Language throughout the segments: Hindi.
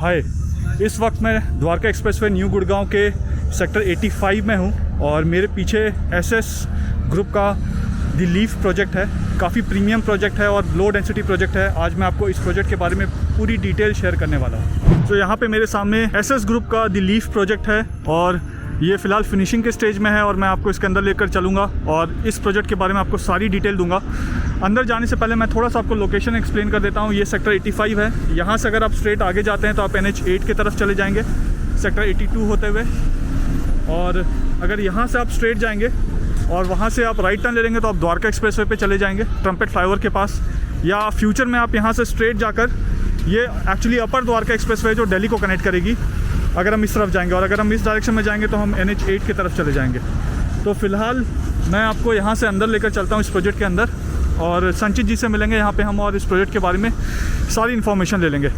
हाय, इस वक्त मैं द्वारका एक्सप्रेसवे न्यू गुड़गांव के सेक्टर 85 में हूं और मेरे पीछे एसएस ग्रुप का द लीफ प्रोजेक्ट है। काफ़ी प्रीमियम प्रोजेक्ट है और लो डेंसिटी प्रोजेक्ट है। आज मैं आपको इस प्रोजेक्ट के बारे में पूरी डिटेल शेयर करने वाला हूँ। तो यहाँ पे मेरे सामने एसएस ग्रुप का द लीफ प्रोजेक्ट है और ये फ़िलहाल फिनिशिंग के स्टेज में है और मैं आपको इसके अंदर लेकर चलूँगा और इस प्रोजेक्ट के बारे में आपको सारी डिटेल दूंगा। अंदर जाने से पहले मैं थोड़ा सा आपको लोकेशन एक्सप्लेन कर देता हूँ। ये सेक्टर 85 है। यहाँ से अगर आप स्ट्रेट आगे जाते हैं तो आप NH 8 की तरफ चले जाएंगे सेक्टर 82 होते हुए, और अगर यहाँ से आप स्ट्रेट जाएंगे और वहाँ से आप राइट टर्न ले लेंगे तो आप द्वारका एक्सप्रेसवे पे चले जाएंगे ट्रम्पेट फ्लाईओवर के पास, या फ्यूचर में आप यहाँ से स्ट्रेट जाकर ये एक्चुअली अपर द्वारका एक्सप्रेसवे जो दिल्ली को कनेक्ट करेगी, अगर हम इस तरफ जाएंगे, और अगर हम इस डायरेक्शन में जाएंगे तो हम NH 8 की तरफ चले जाएंगे। तो फ़िलहाल मैं आपको यहाँ से अंदर लेकर चलता हूँ इस प्रोजेक्ट के अंदर, और संचित जी से मिलेंगे यहाँ पे हम और इस प्रोजेक्ट के बारे में सारी इन्फॉर्मेशन ले लेंगे।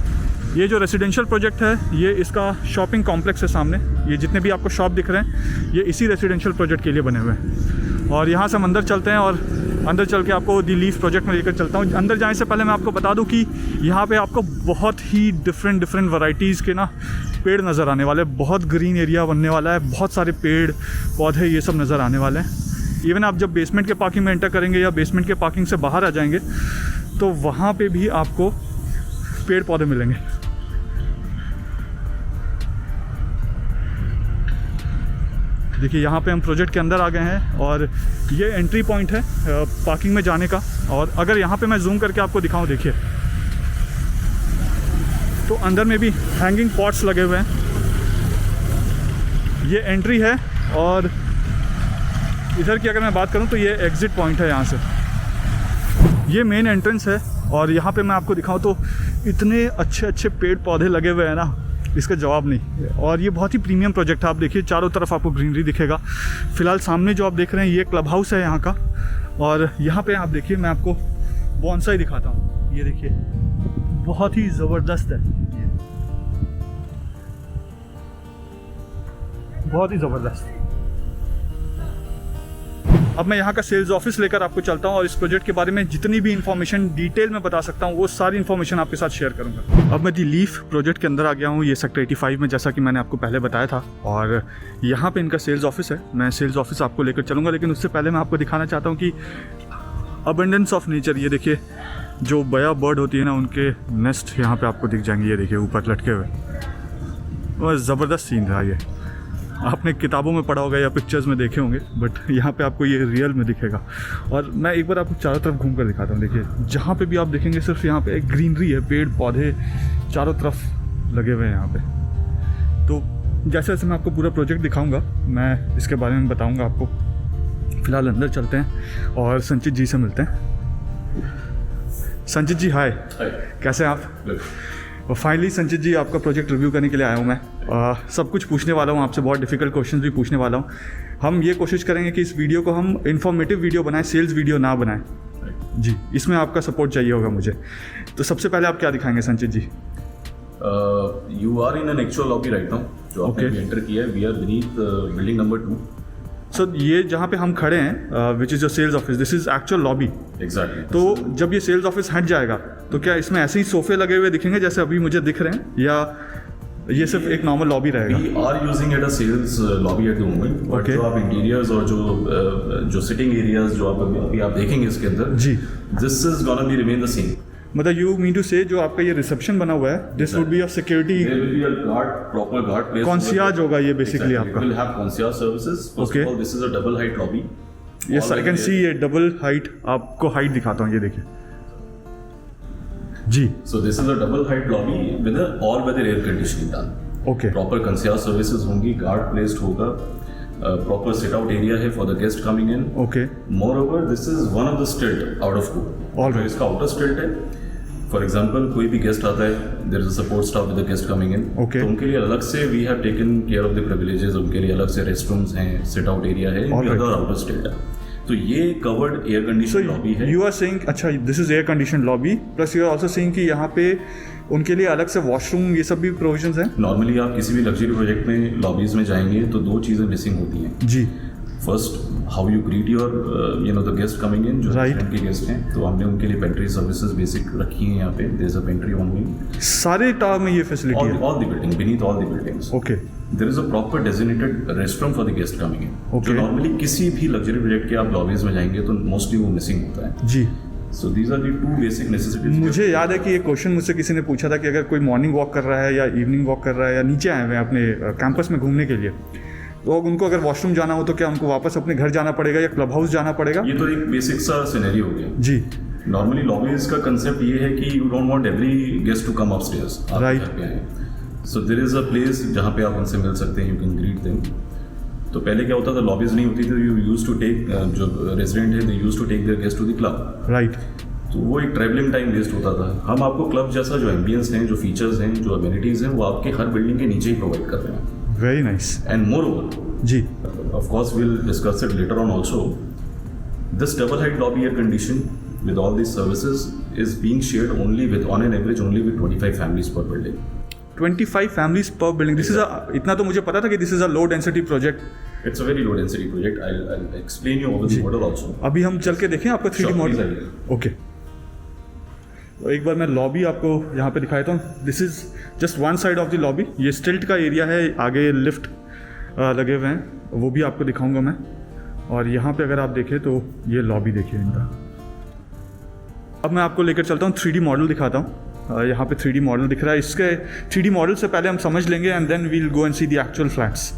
ये जो रेसिडेंशियल प्रोजेक्ट है, ये इसका शॉपिंग कॉम्प्लेक्स है सामने। ये जितने भी आपको शॉप दिख रहे हैं ये इसी रेसिडेंशियल प्रोजेक्ट के लिए बने हुए हैं। और यहाँ से हम अंदर चलते हैं और अंदर चल के आपको दी लीफ प्रोजेक्ट में लेकर चलता हूँ। अंदर जाने से पहले मैं आपको बता दूँ कि यहाँ पे आपको बहुत ही डिफरेंट वैरायटीज़ के ना पेड़ नज़र आने वाले हैं। बहुत ग्रीन एरिया बनने वाला है, बहुत सारे पेड़ पौधे ये सब नज़र आने वाले हैं। इवन आप जब बेसमेंट के पार्किंग में एंटर करेंगे या बेसमेंट के पार्किंग से बाहर आ जाएंगे तो वहाँ पे भी आपको पेड़ पौधे मिलेंगे। देखिए यहाँ पे हम प्रोजेक्ट के अंदर आ गए हैं और ये एंट्री पॉइंट है पार्किंग में जाने का। और अगर यहाँ पे मैं जूम करके आपको दिखाऊं, देखिए तो अंदर में भी हैंगिंग पॉट्स लगे हुए हैं। ये एंट्री है और इधर की अगर मैं बात करूं तो ये एग्ज़िट पॉइंट है। यहाँ से ये मेन एंट्रेंस है और यहाँ पे मैं आपको दिखाऊं तो इतने अच्छे पेड़ पौधे लगे हुए हैं ना, इसका जवाब नहीं। और ये बहुत ही प्रीमियम प्रोजेक्ट है। आप देखिए चारों तरफ आपको ग्रीनरी दिखेगा। फ़िलहाल सामने जो आप देख रहे हैं ये क्लब हाउस है यहाँ का, और यहाँ पे आप देखिए मैं आपको बॉन्साई दिखाता हूँ। ये देखिए बहुत ही ज़बरदस्त है, ये बहुत ही ज़बरदस्त। अब मैं यहाँ का सेल्स ऑफिस लेकर आपको चलता हूँ और इस प्रोजेक्ट के बारे में जितनी भी इन्फॉर्मेशन डिटेल में बता सकता हूँ वो सारी इन्फॉर्मेशन आपके साथ शेयर करूँगा। अब मैं दी लीफ प्रोजेक्ट के अंदर आ गया हूँ। ये सेक्टर 85 में, जैसा कि मैंने आपको पहले बताया था, और यहाँ पे इनका सेल्स ऑफिस है। मैं सेल्स ऑफिस आपको लेकर चलूँगा, लेकिन उससे पहले मैं आपको दिखाना चाहता हूँ कि अबंडेंस ऑफ नेचर। ये देखिए जो बया बर्ड होती है ना, उनके नेस्ट यहाँ पर आपको दिख जाएंगे। ये देखिए ऊपर लटके हुए, बस ज़बरदस्त सीन रहा। ये आपने किताबों में पढ़ा होगा या पिक्चर्स में देखे होंगे, बट यहाँ पे आपको ये रियल में दिखेगा। और मैं एक बार आपको चारों तरफ घूम कर दिखाता हूँ। देखिए जहाँ पे भी आप देखेंगे सिर्फ यहाँ पे एक ग्रीनरी है, पेड़ पौधे चारों तरफ लगे हुए हैं यहाँ पे। तो जैसे जैसे मैं आपको पूरा प्रोजेक्ट दिखाऊँगा मैं इसके बारे में बताऊँगा आपको। फ़िलहाल अंदर चलते हैं और संचित जी से मिलते हैं। संचित जी हाय, कैसे हैं आप? और फाइनली संचित जी आपका प्रोजेक्ट रिव्यू करने के लिए आया हूँ मैं। सब कुछ पूछने वाला हूँ आपसे, बहुत डिफ़िकल्ट क्वेश्चंस भी पूछने वाला हूँ। हम ये कोशिश करेंगे कि इस वीडियो को हम इन्फॉर्मेटिव वीडियो बनाएं, सेल्स वीडियो ना बनाएं। जी, इसमें आपका सपोर्ट चाहिए होगा मुझे। तो सबसे पहले आप क्या दिखाएंगे Sanchit ji? You are in an actual lobby right now, जो आपने एंटर किया है। We are beneath building number 2। So ये जहाँ पे हम खड़े हैं which is your sales office, this is actual lobby. Exactly. तो जब ये सेल्स ऑफिस हट जाएगा तो क्या इसमें ऐसे ही सोफे लगे हुए दिखेंगे जैसे अभी मुझे दिख रहे हैं, या ये सिर्फ एक नॉर्मल लॉबी रहेगा? We are using it a sales lobby at the moment, but जो आप इंटीरियर्स और जो सिटिंग एरियाज जो अभी आप देखेंगे इसके अंदर, जी, this is gonna be remain the same. मतलब यू मीन टू से जो आपका ये रिसेप्शन बना हुआ है, this would be a security, there will be a guard, proper guard place, concierge होगा ये बेसिकली आपका। Will have concierge services. First of all this is a double height lobby. Yes I can see ये डबल हाइट। आपको हाइट दिखाता हूँ, ये देखिए जी। सो this is a double height lobby with all weather air conditioning done. Okay, proper concierge services होंगी, गार्ड प्लेस्ड होगा, प्रॉपर सिट आउट एरिया है for the guest coming in. Okay, more over this is one of the stilt out of 2। Alright. इसका आउटर स्टिल्ट है। फॉर एग्जाम्पल कोई भी गेस्ट आता है, there is a support staff with the guest coming in. Okay. तो उनके लिए अलग से we have taken care of the privileges. उनके लिए अलग से रेस्ट रूम्स हैं, सिट आउट एरिया है, अदर आउटर स्टिल्ट है। तो ये कवर्ड एयर कंडीशन लॉबी है। यू आर सेइंग, अच्छा this is air condition lobby, plus you are also saying कि यहाँ पे उनके लिए अलग से वॉशरूम ये सब भी प्रोविजंस हैं? नॉर्मली आप किसी भी लग्जरी प्रोजेक्ट में लॉबीज में जाएंगे तो 2 चीज़ें मिसिंग होती हैं। जी, first how you greet your the guest coming in, जो Right. रेस्टोरेंट के गेस्ट हैं, तो हमने उनके लिए पेंट्री सर्विसेज बेसिक रखी हैं यहाँ पे. There is a pantry on wing. सारे टावर में ये फैसिलिटी है? All the building, beneath all the buildings. Okay. There is a proper designated restroom for the guest coming in. Okay. जो नॉर्मली किसी भी लग्जरी प्रोजेक्ट के आप लॉबीज में जाएंगे तो मोस्टली वो मिसिंग होता है. जी. So these are the two basic necessities. मुझे याद है कि ये क्वेश्चन मुझसे किसी ने पूछा था कि अगर कोई मॉर्निंग वॉक कर रहा है या इवनिंग वॉक कर रहा है या नीचे आए हुए हैं अपने कैंपस में घूमने के लिए, तो उनको अगर वॉशरूम जाना हो तो क्या उनको वापस अपने घर जाना पड़ेगा या क्लब हाउस जाना पड़ेगा? ये तो एक बेसिक सा सिनेरियो हो गया. जी. नॉर्मली लॉबीज का कंसेप्ट ये है कि you don't want every guest to come upstairs. Right. So there is a place जहाँ पे आप उनसे मिल सकते हैं, यू कैन ग्रीट देम. तो पहले क्या होता था, लॉबीज नहीं होती थी, यू यूज्ड टू टेक, जो रेजिडेंट है they used to take their guest to the club. Right. तो वो एक ट्रैवलिंग टाइम वेस्ट होता था. हम आपको क्लब जैसा जो एम्बियंस हैं, जो फीचर्स हैं, जो अमेनिटीज़ हैं, वो आपके हर बिल्डिंग के नीचे ही प्रोवाइड कर रहे हैं. Very nice. And moreover, जी. of course we'll discuss it later on also, this double height lobby air condition with all these services is being shared only with, on an average, only with 25 families per building. 25 families per building. This is इतना तो मुझे पता था कि this is a low density project. It's a very low density project. I'll explain you over the model also. अभी हम चल के देखें आपका 3D Sure, model. please, I will. Okay. तो एक बार मैं लॉबी आपको यहाँ पे दिखाता हूँ. This is just one side of the lobby. ये स्टिल्ट का एरिया है, आगे लिफ्ट लगे हुए हैं, वो भी आपको दिखाऊंगा मैं. और यहाँ पे अगर आप देखें तो ये लॉबी देखिए इनका. अब मैं आपको लेकर चलता हूँ 3D मॉडल दिखाता हूँ. यहाँ पे 3D मॉडल दिख रहा है. इसके 3D मॉडल से पहले हम समझ लेंगे and then we'll go and see the actual flats.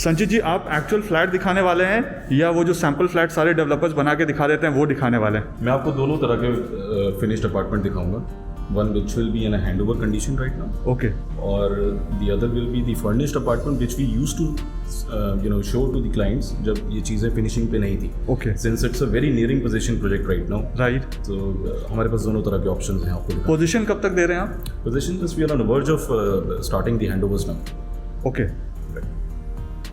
Sanchit ji, आप एक्चुअल फ्लैट दिखाने वाले हैं या वो जो सैंपल फ्लैट सारे डेवलपर्स बना के दिखा देते हैं वो दिखाने वाले हैं? मैं आपको दोनों तरह के फिनिश्ड अपार्टमेंट दिखाऊंगा. One which will be in a handover condition right now. Okay. Or the other will be the furnished apartment which we used to show to the clients जब ये चीज़ें finishing पे नहीं थी. Okay. Since it's a very nearing possession project right now. Right. तो हमारे पास दोनों तरह के options हैं आपको. पोजीशन कब तक दे रहे हैं आप? Possession is we are on the verge of starting the handovers now. Okay.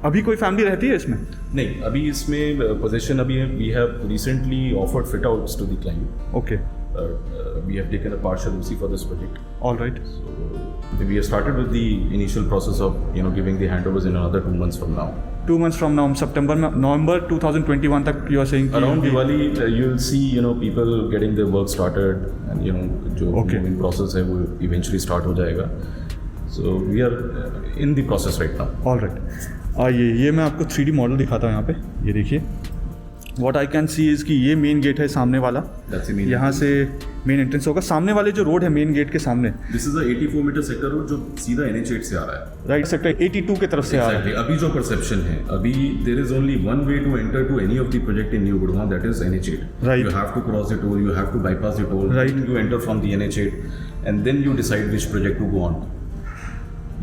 अभी कोई फैमिली रहती है इसमें? नहीं, अभी इसमें possession अभी we have recently offered fit outs to the client. Okay. We have taken a partial OC for this project. All right. So we have started with the initial process of giving the handovers in another 2 months from now. 2 months from now, September में, November 2021 तक you are saying? Around Diwali, you'll see people getting their work started and जो Okay. moving process है वो eventually start हो जाएगा. So we are in the process right now. All right. आइए, ये मैं आपको 3D मॉडल दिखाता हूँ यहाँ पे. ये देखिए. What I can see is कि ये मेन गेट है सामने वाला. That's the main यहाँ से मेन एंट्रेंस होगा. सामने वाले जो रोड है मेन गेट के सामने, This is a 84 metre sector road जो सीधा NH8 से आ रहा है. राइट सेक्टर 82 की तरफ से आ रहा है. Exactly. अभी जो परसेप्शन है, अभी there is only one way to enter to any of the project in New Gurgaon, that is NH8. Right. You have to cross the toll, you have to bypass the toll. Right. Then you enter from the NH8 and then you decide which project to go on.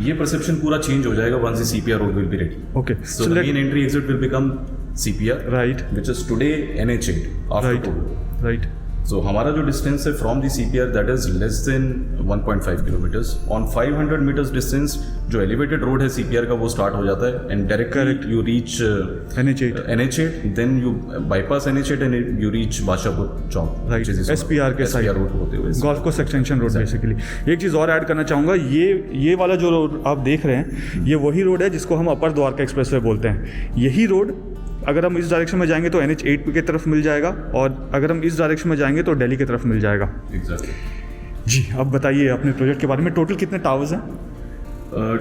ये परसेप्शन पूरा चेंज हो जाएगा once the CPR road will be ready. Okay. So the main entry exit will become CPR, Right. which is today NH8 after Right. toll. Right. So हमारा जो डिस्टेंस है from the CPR that is less than 1.5 kilometers. On 500 meters distance जो elevated road है CPR का वो start हो जाता है and directly Correct. you reach NH8. NH8, then you bypass NH8 and you reach Badshahpur Chowk. Right. which is this SPR के SPR side. road होते हुए. Golf course extension road basically. एक चीज़ और ऐड करना चाहूँगा, ये वाला जो रोड आप देख रहे हैं, ये वही रोड है जिसको हम अपर द्वारका एक्सप्रेसवे बोलते हैं. यही रोड अगर हम इस डायरेक्शन में जाएंगे तो NH8 की तरफ मिल जाएगा और अगर हम इस डायरेक्शन में जाएंगे तो दिल्ली की तरफ मिल जाएगा. Exactly. जी, अब बताइए अपने प्रोजेक्ट के बारे में. टोटल कितने टावर्स हैं?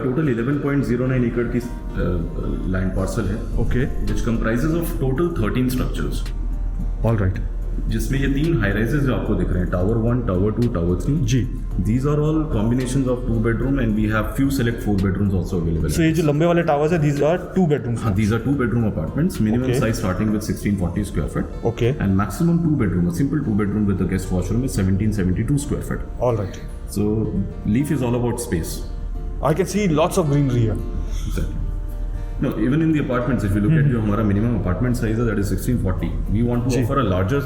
टोटल 11.09 एकड़ की लैंड पार्सल है. Okay. which comprises of total 13 structures. All right. जिसमें ये 3 हाई राइजेस जो आपको दिख रहे हैं, टावर 1, टावर 2, टावर 3. जी. These are all combinations of 2 bedroom and we have few select 4 bedrooms also available. सो ये जो लंबे वाले टावर्स है, दीज आर 2 बेडरूम्स. हाँ, these are 2 bedroom apartments, minimum Okay. size starting with 1640 square foot okay. and maximum 2 bedroom, a simple 2 bedroom with a guest washroom is 1772 square foot. All right. So Leaf is all about space. I can C lots of greenery here. Exactly. No, even in the apartments, if you look at जो हमारा minimum apartment size है, that is 1640. We want to ji. offer a larger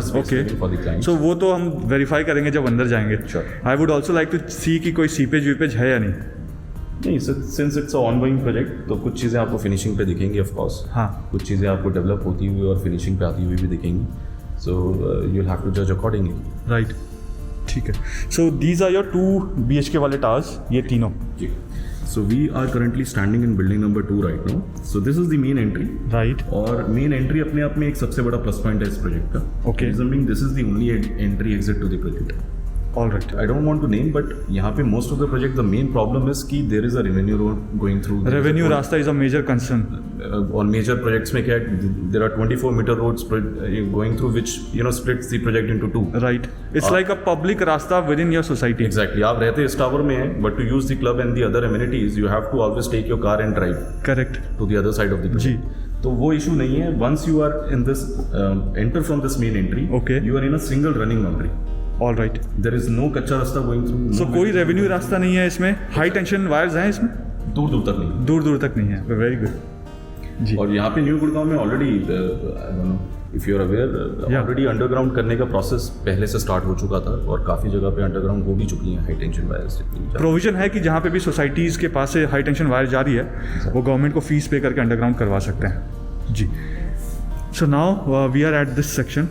space Okay. living for the clients. सो वो तो हम वेरीफाई करेंगे जब अंदर जाएंगे. Sure. I would also like to see कि कोई सीपेज वीपेज है या नहीं. नहीं, since it's a ongoing project, तो कुछ चीज़ें आपको finishing पे दिखेंगी of course. हाँ. कुछ चीज़ें आपको डेवलप होती हुई और फिनिशिंग पे आती हुई भी दिखेंगी. So you'll have to judge accordingly. Right. ठीक है. So these are your 2 BHK वाले टावर्स, ये तीनों. जी. So we are currently standing in building number 2 right now. So this is the main entry. Right और मेन एंट्री अपने आप में एक सबसे बड़ा प्लस पॉइंट है इस प्रोजेक्ट का. Okay. Reason being this is the only entry exit to the project. All right. I don't want to name, but यहाँ पे most of the project the main problem is कि there is a revenue road going through. Revenue रास्ता is a major concern. On major projects में क्या है, there are 24 meter roads going through which splits the project into two. Right. It's like a public रास्ता within your society. Exactly. आप रहते इस टावर में हैं, but to use the club and the other amenities, you have to always take your car and drive correct. to the other side of the project. जी. तो वो इशू नहीं है. Once you are in this enter from this main entry, Okay. you are in a single running boundary. All right. There is no कच्चा रास्ता going through. सो कोई रेवेन्यू रास्ता नहीं है इसमें. हाई टेंशन वायर्स हैं इसमें. दूर दूर तक नहीं. दूर दूर तक नहीं है. Very good. जी. और यहाँ पे न्यू गुड़गांव में already I don't know if you are aware Yeah. Already underground करने का प्रोसेस पहले से स्टार्ट हो चुका था और काफ़ी जगह पे अंडरग्राउंड हो भी चुकी हैं हाई टेंशन वायर्स. प्रोविजन है कि जहाँ पे भी सोसाइटीज़ के पास से हाई टेंशन वायर जा रही है वो गवर्नमेंट को फीस पे करके अंडरग्राउंड करवा सकते हैं. जी. So now we are at this section.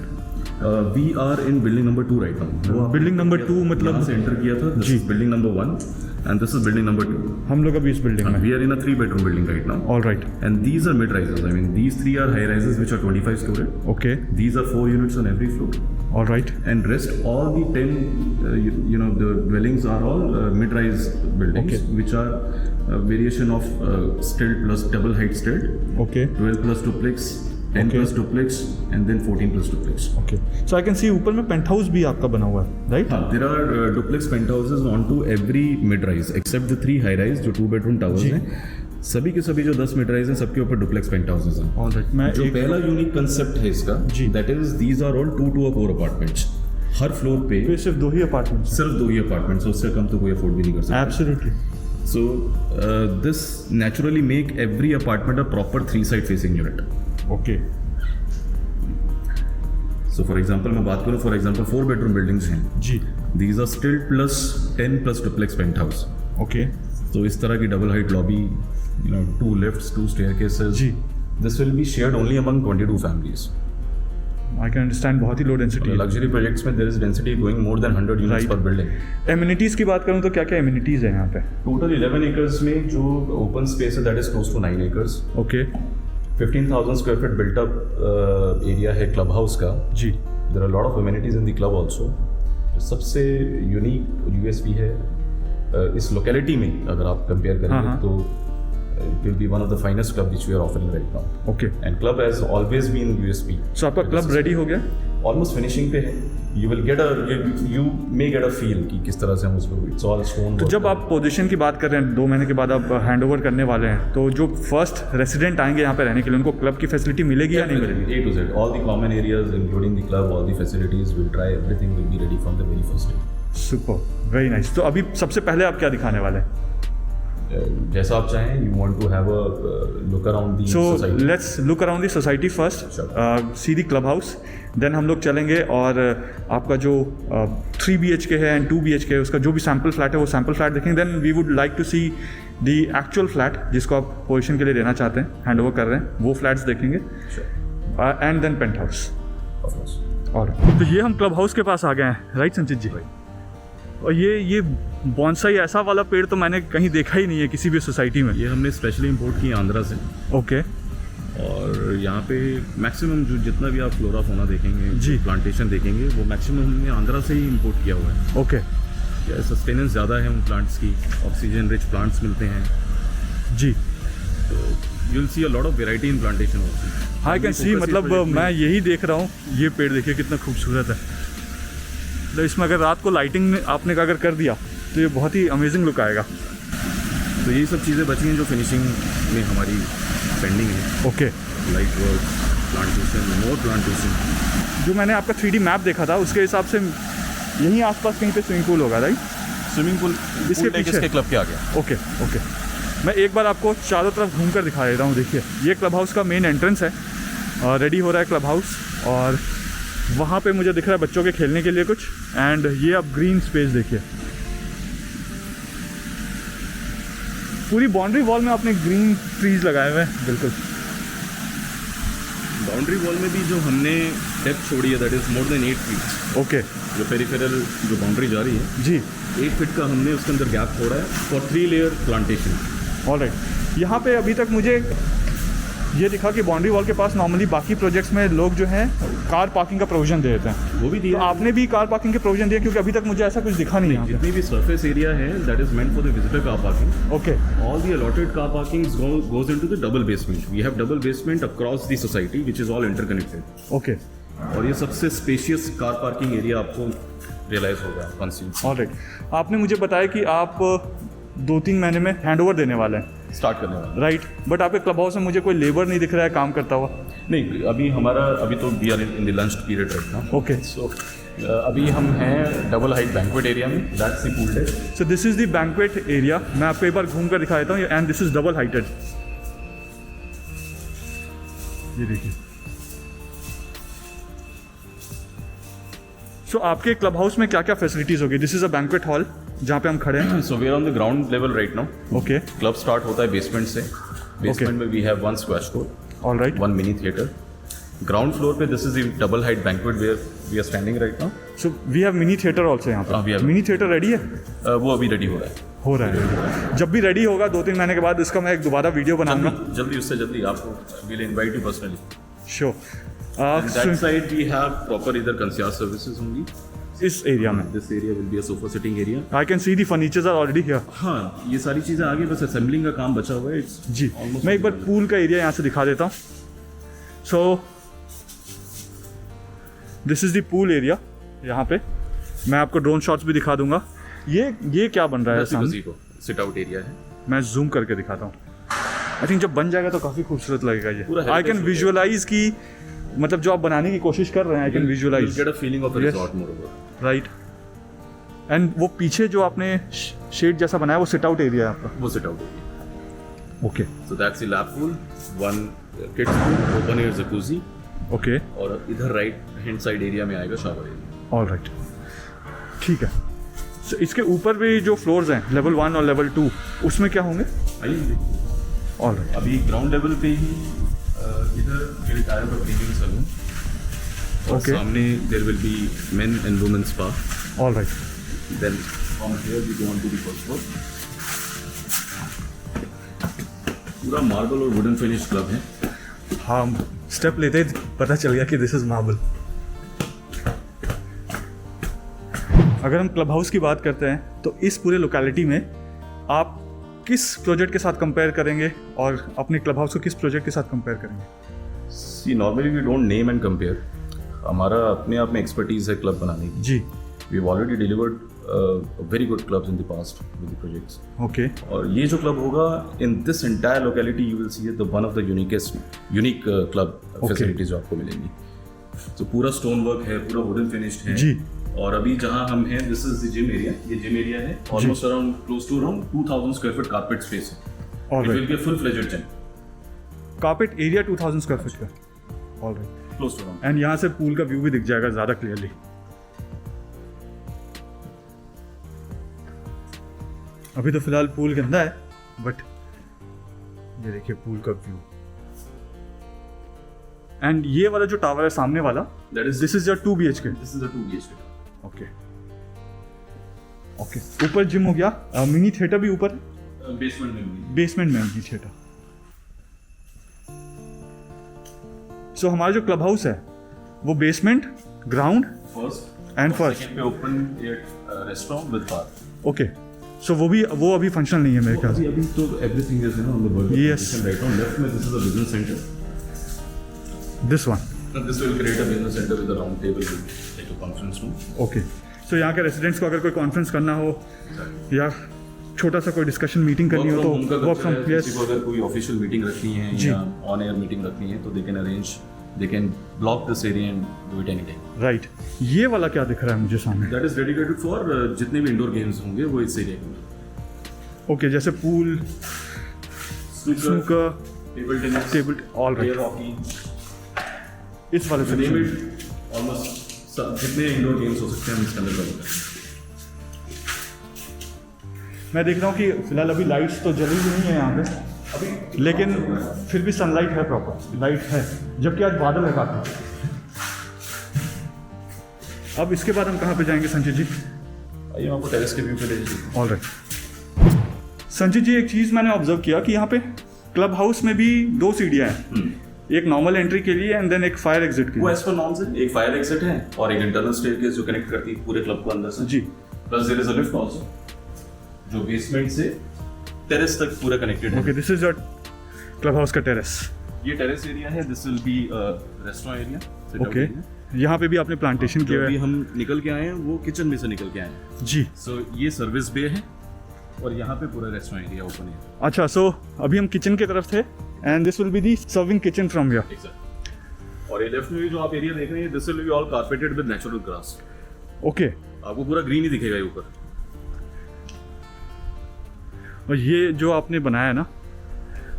We are in building number 2 right now. Building number 2 मतलब यहाँ से एंटर किया था. जी. Building number 1 and this is building number 2. हम लोग अभी इस बिल्डिंग में. We are in a 3-bedroom building right now. All right. And these are mid-rises. I mean, these 3 are high-rises which are 25 story. Okay. These are 4 units on every floor. All right. And rest all the 10, the dwellings are all mid-rise buildings, Okay. which are variation of stilt plus double height stilt, okay. 12 plus duplex, 10 Okay. plus duplex, and then 14 plus duplex. Okay. So I can सी ऊपर में पेंट हाउस भी आपका बना हुआ है. Right. There are duplex penthouses onto every mid-rise except the 3 high-rise जो 2-bedroom towers जी. हैं. सभी के सभी जो 10 mid-rise हैं सबके ऊपर duplex penthouses हैं. All right. मैं जो एक पहला यूनिक कंसेप्ट है इसका, जी. That is these are all 2 to 4 apartments. हर फ्लोर पे पे सिर्फ 2 ही अपार्टमेंट. सिर्फ 2 ही अपार्टमेंट्स, उससे कम तो कोई अफोर्ड भी नहीं कर सकता. Absolutely. So this naturally make every apartment a proper 3 side facing unit. Okay. So for example मैं बात करूं, फॉर एग्जांपल 4-bedroom बिल्डिंग्स हैं. जी. These are still plus 10 plus duplex penthouse. Okay. तो इस तरह की double height lobby, 2 lifts, 2 staircases. जी. This will be shared only among 22 families. I can understand. बहुत ही लो डेंसिटी है. लग्जरी प्रोजेक्ट्स में there is density going more than 100 units Right. पर बिल्डिंग. एमिनिटीज़ की बात करूँ तो क्या क्या एमिनिटीज़ है यहाँ पे? टोटल 11 एकर्स में जो ओपन स्पेस है that is close to 9 acres. Okay. 15,000 square feet built up area है क्लब हाउस का. जी. There are lot of amenities in the club also. सबसे यूनिक यूएसपी है इस लोकेलिटी में अगर आप कंपेयर हाँ, करेंगे हाँ. तो it will be one of the finest club which we are offering right now. Okay. And club has always been USP. सो आपका क्लब रेडी हो गया? Almost finishing पे है. You will get you may get a feel कि किस तरह से हम उसको, it's all stone. तो जब आप पोजीशन की बात कर रहे हैं 2 महीने के बाद आप हैंड ओवर करने वाले हैं, तो जो फर्स्ट रेसिडेंट आएंगे यहाँ पे रहने के लिए उनको क्लब की फैसिलिटी मिलेगी या नहीं मिलेगी? A to Z, all the common areas including the club, all the facilities will try, everything will be ready from the very first day. Super. Very nice. तो अभी सबसे पहले आप क्या दिखाने वाले हैं? जैसा आप चाहें, you want to have a look around the so society. Let's look around the society first. See the club house. Then हम लोग चलेंगे और आपका जो 3 BHK है एंड 2 BHK है उसका जो भी सैम्पल फ्लैट है वो सैम्पल फ्लैट देखेंगे. Then we would like to see the actual flat जिसको आप पोजीशन के लिए लेना चाहते हैं, हैंड ओवर कर रहे हैं, वो फ्लैट्स देखेंगे. And then penthouse. Of course. और तो ये हम क्लब हाउस के पास आ गए हैं. राइट संचित जी? और ये बॉन्साई ऐसा वाला पेड़ तो मैंने कहीं देखा ही नहीं है किसी भी सोसाइटी में. ये हमने स्पेशली इंपोर्ट किया आंध्रा से. ओके. और यहाँ पे मैक्सिमम जो जितना भी आप फ्लोरा फोना देखेंगे, जी. प्लांटेशन देखेंगे, वो मैक्सिमम हमने आंध्रा से ही इंपोर्ट किया हुआ है. ओके. सस्टेनेंस ज़्यादा है उन प्लांट्स की, ऑक्सीजन रिच प्लांट्स मिलते हैं. जी. तो you will C a lot of variety in plantation also. I can सी. मतलब मैं यही देख रहा हूँ. ये पेड़ देखिए कितना खूबसूरत है. तो इसमें अगर रात को लाइटिंग आपने अगर कर दिया तो ये बहुत ही अमेजिंग लुक आएगा. तो यही सब चीज़ें बची हैं जो फिनिशिंग में हमारी पेंडिंग है. ओके. लाइट वर्क, प्लांटेशन, मोर प्लांटेशन. जो मैंने आपका 3D मैप देखा था उसके हिसाब से यहीं आसपास कहीं पे स्विमिंग पूल होगा. राइट? स्विमिंग पूल इसके पीछे इसके क्लब के आगे. ओके. ओके. मैं एक बार आपको चारों तरफ घूम कर दिखा देता हूँ. देखिए ये क्लब हाउस का मेन एंट्रेंस है. रेडी हो रहा है क्लब हाउस और वहाँ पे मुझे दिख रहा है बच्चों के खेलने के लिए कुछ. एंड ये आप ग्रीन स्पेस देखिए. पूरी बाउंड्री वॉल में आपने ग्रीन ट्रीज लगाए हुए हैं. बिल्कुल. बाउंड्री वॉल में भी जो हमने डेप्थ छोड़ी है that is more than 8 feet. Okay जो पेरिफेरल जो बाउंड्री जा रही है जी 8 फीट का हमने उसके अंदर गैप छोड़ा है फॉर 3 लेयर प्लांटेशन। ऑलराइट। यहाँ पे अभी तक मुझे ये दिखा कि बाउंड्री वॉल के पास नॉर्मली बाकी प्रोजेक्ट्स में लोग जो हैं कार पार्किंग का प्रोविजन दे देते हैं, वो भी तो दिया है। आपने भी कार पार्किंग के प्रोविजन दिया? क्योंकि अभी तक मुझे ऐसा कुछ दिखा नहीं यहाँ पे। जितनी भी सरफेस एरिया है that is meant for the visitor car parking. Okay All the allotted car parkings goes into the double basement. We have double basement across the society, which is all interconnected. Okay और ये सबसे स्पेशियस कार पार्किंग एरिया आपको रियलाइज होगा कॉन्स्टिट्यूंसी ऑलराइट। आपने मुझे बताया कि आप 2-3 महीने में हैंडओवर देने वाले हैं, स्टार्ट करने वाला। राइट? बट आपके क्लब हाउस में मुझे कोई लेबर नहीं दिख रहा है काम करता हुआ। नहीं अभी तो we are in the lunch period right now. Okay so अभी हम हैं डबल हाइट बैंक्वेट एरिया में, that's the pool deck. So this is the banquet area. मैं आपको एक बार घूम कर दिखा देता हूँ, and this is double heighted. ये देखिए। सो आपके क्लब हाउस में क्या क्या फैसिलिटीज होगी? This is a banquet hall जहाँ पे हम खड़े हैं। So we are on the ground level right now. Okay club start होता है बेसमेंट से। बेसमेंट में we have 1 squash court, alright. 1 mini theatre. Ground floor पे this is the double height banquet where we are standing right now. So we have mini theatre also यहाँ हाँ, we पे। have- मिनी थिएटर रेडी है? वो अभी रेडी हो रहा है। हो रहा है। जब भी रेडी होगा 2-3 महीने के बाद इसका मैं एक दोबारा वीडियो बनाऊंगा। जल्दी उससे जल्दी आपको will invite you personally. Sure. That side we have proper इधर कंसियर्ज सर्विसेज होंगी। इस एरिया में this area will be a sofa sitting area. I can see the furnitures are already here. हाँ ये सारी चीज़ें आगे बस असेंबलिंग का काम बचा हुआ है। It's जी almost मैं एक बार पूल का एरिया यहाँ से दिखा देता हूँ। So this is the pool area. यहाँ पे मैं आपको ड्रोन शॉट्स भी दिखा दूंगा। ये क्या बन रहा है सामने? को सिट आउट एरिया है। मैं जूम करके दिखाता हूँ। आई थिंक जब बन जाएगा तो काफ़ी खूबसूरत लगेगा पूरा ये। आई कैन heritage विजुअलाइज की मतलब जो आप बनाने की कोशिश कर रहे हैं, I can visualise, get a feeling of a Yes. Resort moreover. Right. And वो पीछे जो आपने शेड जैसा बनाया वो सिट आउट एरिया है आपका। वो seat out area. Okay so that's the lap pool, 1 kids pool, open air jacuzzi, okay और इधर राइट हैंड साइड एरिया में आएगा शावर एरिया। ऑल राइट, ठीक है। So, इसके ऊपर भी जो फ्लोर्स हैं लेवल 1 और लेवल 2 उसमें क्या होंगे? आइए ऑल राइट। अभी ग्राउंड लेवल पे ही इधर विल टायर का प्रीमियम सैलून, और Okay. सामने there will be men and women spa. All right. Then from here we go on to the first floor. पूरा मार्बल और वुडन फिनिश क्लब है। हाँ, स्टेप लेते ही पता चल गया कि दिस इज मार्बल। अगर हम क्लब हाउस की बात करते हैं तो इस पूरे लोकेलिटी में आप किस प्रोजेक्ट के साथ कंपेयर करेंगे और अपने क्लब हाउस को किस प्रोजेक्ट के साथ कंपेयर करेंगे? See normally we don't name and compare. हमारा अपने आप में एक्सपर्टीज है क्लब बनाने की। जी we have already delivered very good clubs in the past with the projects. Okay और ये जो क्लब होगा in this entire locality you will see the one of the unique club facilities जो आपको मिलेंगी। तो पूरा स्टोन वर्क है, पूरा वुडन फिनिश्ड है जी। और अभी जहाँ हम हैं this is the gym area. ये जिम एरिया है, almost around close to around 2000 square feet carpet space है। All it will right. Be a full fledged gym, carpet area 2000 square feet का। All right. Close to around. And यहाँ से पूल का व्यू भी दिख जाएगा ज़्यादा क्लियरली। अभी तो फिलहाल पूल गंदा है, बट ये देखिए पूल का व्यू। एंड ये वाला जो टावर है सामने वाला, that is this is your 2 BHK। This is a 2 BHK। Okay okay. ऊपर जिम हो गया, मिनी थिएटर भी ऊपर, बेसमेंट में बेसमेंट में मिनी थिएटर। सो हमारा जो क्लब हाउस है वो basement, ground first and first. Second पे open air restaurant with bar. Okay. So वो अभी फंक्शनल नहीं है मेरे ख्याल से। अभी तो everything is on the burger Yes. Right on left में this is a business centre. This one. This will create a business center with a round table like a conference room. Okay. So यहाँ के रेसिडेंट्स को अगर कोई कॉन्फ्रेंस करना हो या छोटा सा कोई डिस्कशन मीटिंग करनी हो तो वर्क फ्रॉम, किसी यस को अगर कोई ऑफिशियल मीटिंग रखनी है जी। या ऑन एयर मीटिंग रखनी है तो they can arrange, they can block this area and do it any time. Right. ये वाला क्या दिख रहा है मुझे सामने? दैट इज डेडिकेटेड फॉर जितने भी इंडोर गेम्स होंगे वो इस एरिया में। ओके, जैसे pool, snooker, table tennis, table, all air right. Hockey, इस वाले नेम सेक्शन में। इट, ऑलमोस्ट जितने इंडोर गेम्स हो सकते हैं हम इसके अंदर कवर करते हैं। मैं देख रहा हूँ कि फिलहाल अभी लाइट्स तो जली हुई नहीं है यहाँ पे अभी, लेकिन फिर भी सनलाइट है, प्रॉपर लाइट है, जबकि आज बादल है काफ़ी। अब इसके बाद हम कहाँ पे जाएंगे संजीत जी? आइए आपको टेरेस के व्यू पे ले जाइए। ऑल राइट संजीत जी, एक चीज़ मैंने ऑब्जर्व किया कि यहाँ पे क्लब हाउस में भी 2 सीढ़ियाँ हैं, एक नॉर्मल एंट्री के लिए एंड देन एक फायर एग्जिट के वो लिए। एज पर नॉर्म्स है, एक फायर एग्जिट है और एक इंटरनल स्टेयरकेस जो कनेक्ट करती है पूरे क्लब को अंदर से। जी। Plus there is a lift also जो बेसमेंट से टेरेस तक पूरा कनेक्टेड है। Okay, this is your clubhouse का टेरेस। ये टेरेस एरिया है, this will be restaurant area. Okay, यहाँ पे भी आपने प्लांटेशन किया जो भी है। हम निकल के आए हैं वो किचन में से निकल के आए हैं। जी। सो ये सर्विस बे है और यहाँ पे पूरा रेस्टोरेंट एरिया ओपन है। अच्छा, सो अभी हम किचन की तरफ थे and this will be the serving kitchen from here. Exact. और ये लेफ्ट में भी जो आप एरिया देख रहे हैं, this will be all carpeted with natural grass. Okay, आपको पूरा ग्रीन ही दिखेगा ये ऊपर। और ये जो आपने बनाया है ना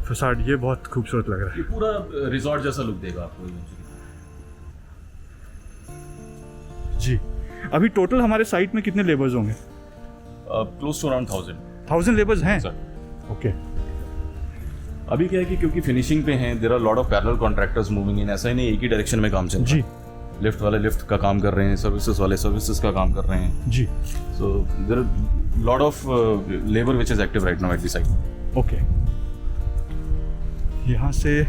फसाड, ये बहुत खूबसूरत लग रहा ये पूरा रिजॉर्ट जैसा लुक देगा आपको। है। जी। अभी टोटल हमारे साइट में कितने लेबर्स होंगे? क्लोज टू अराउंड 1000 लेबर्स हैं। Sir okay. अभी क्या है कि क्योंकि फिनिशिंग पे हैं, there are lot of parallel contractors moving in. ऐसा ही नहीं एक ही डायरेक्शन में काम चल रहा है। जी। लिफ्ट वाले लिफ्ट का काम कर रहे हैं, सर्विसेज वाले सर्विसेज का काम कर रहे हैं। जी। So there are lot of labour which is active right now at the site. Okay, यहाँ से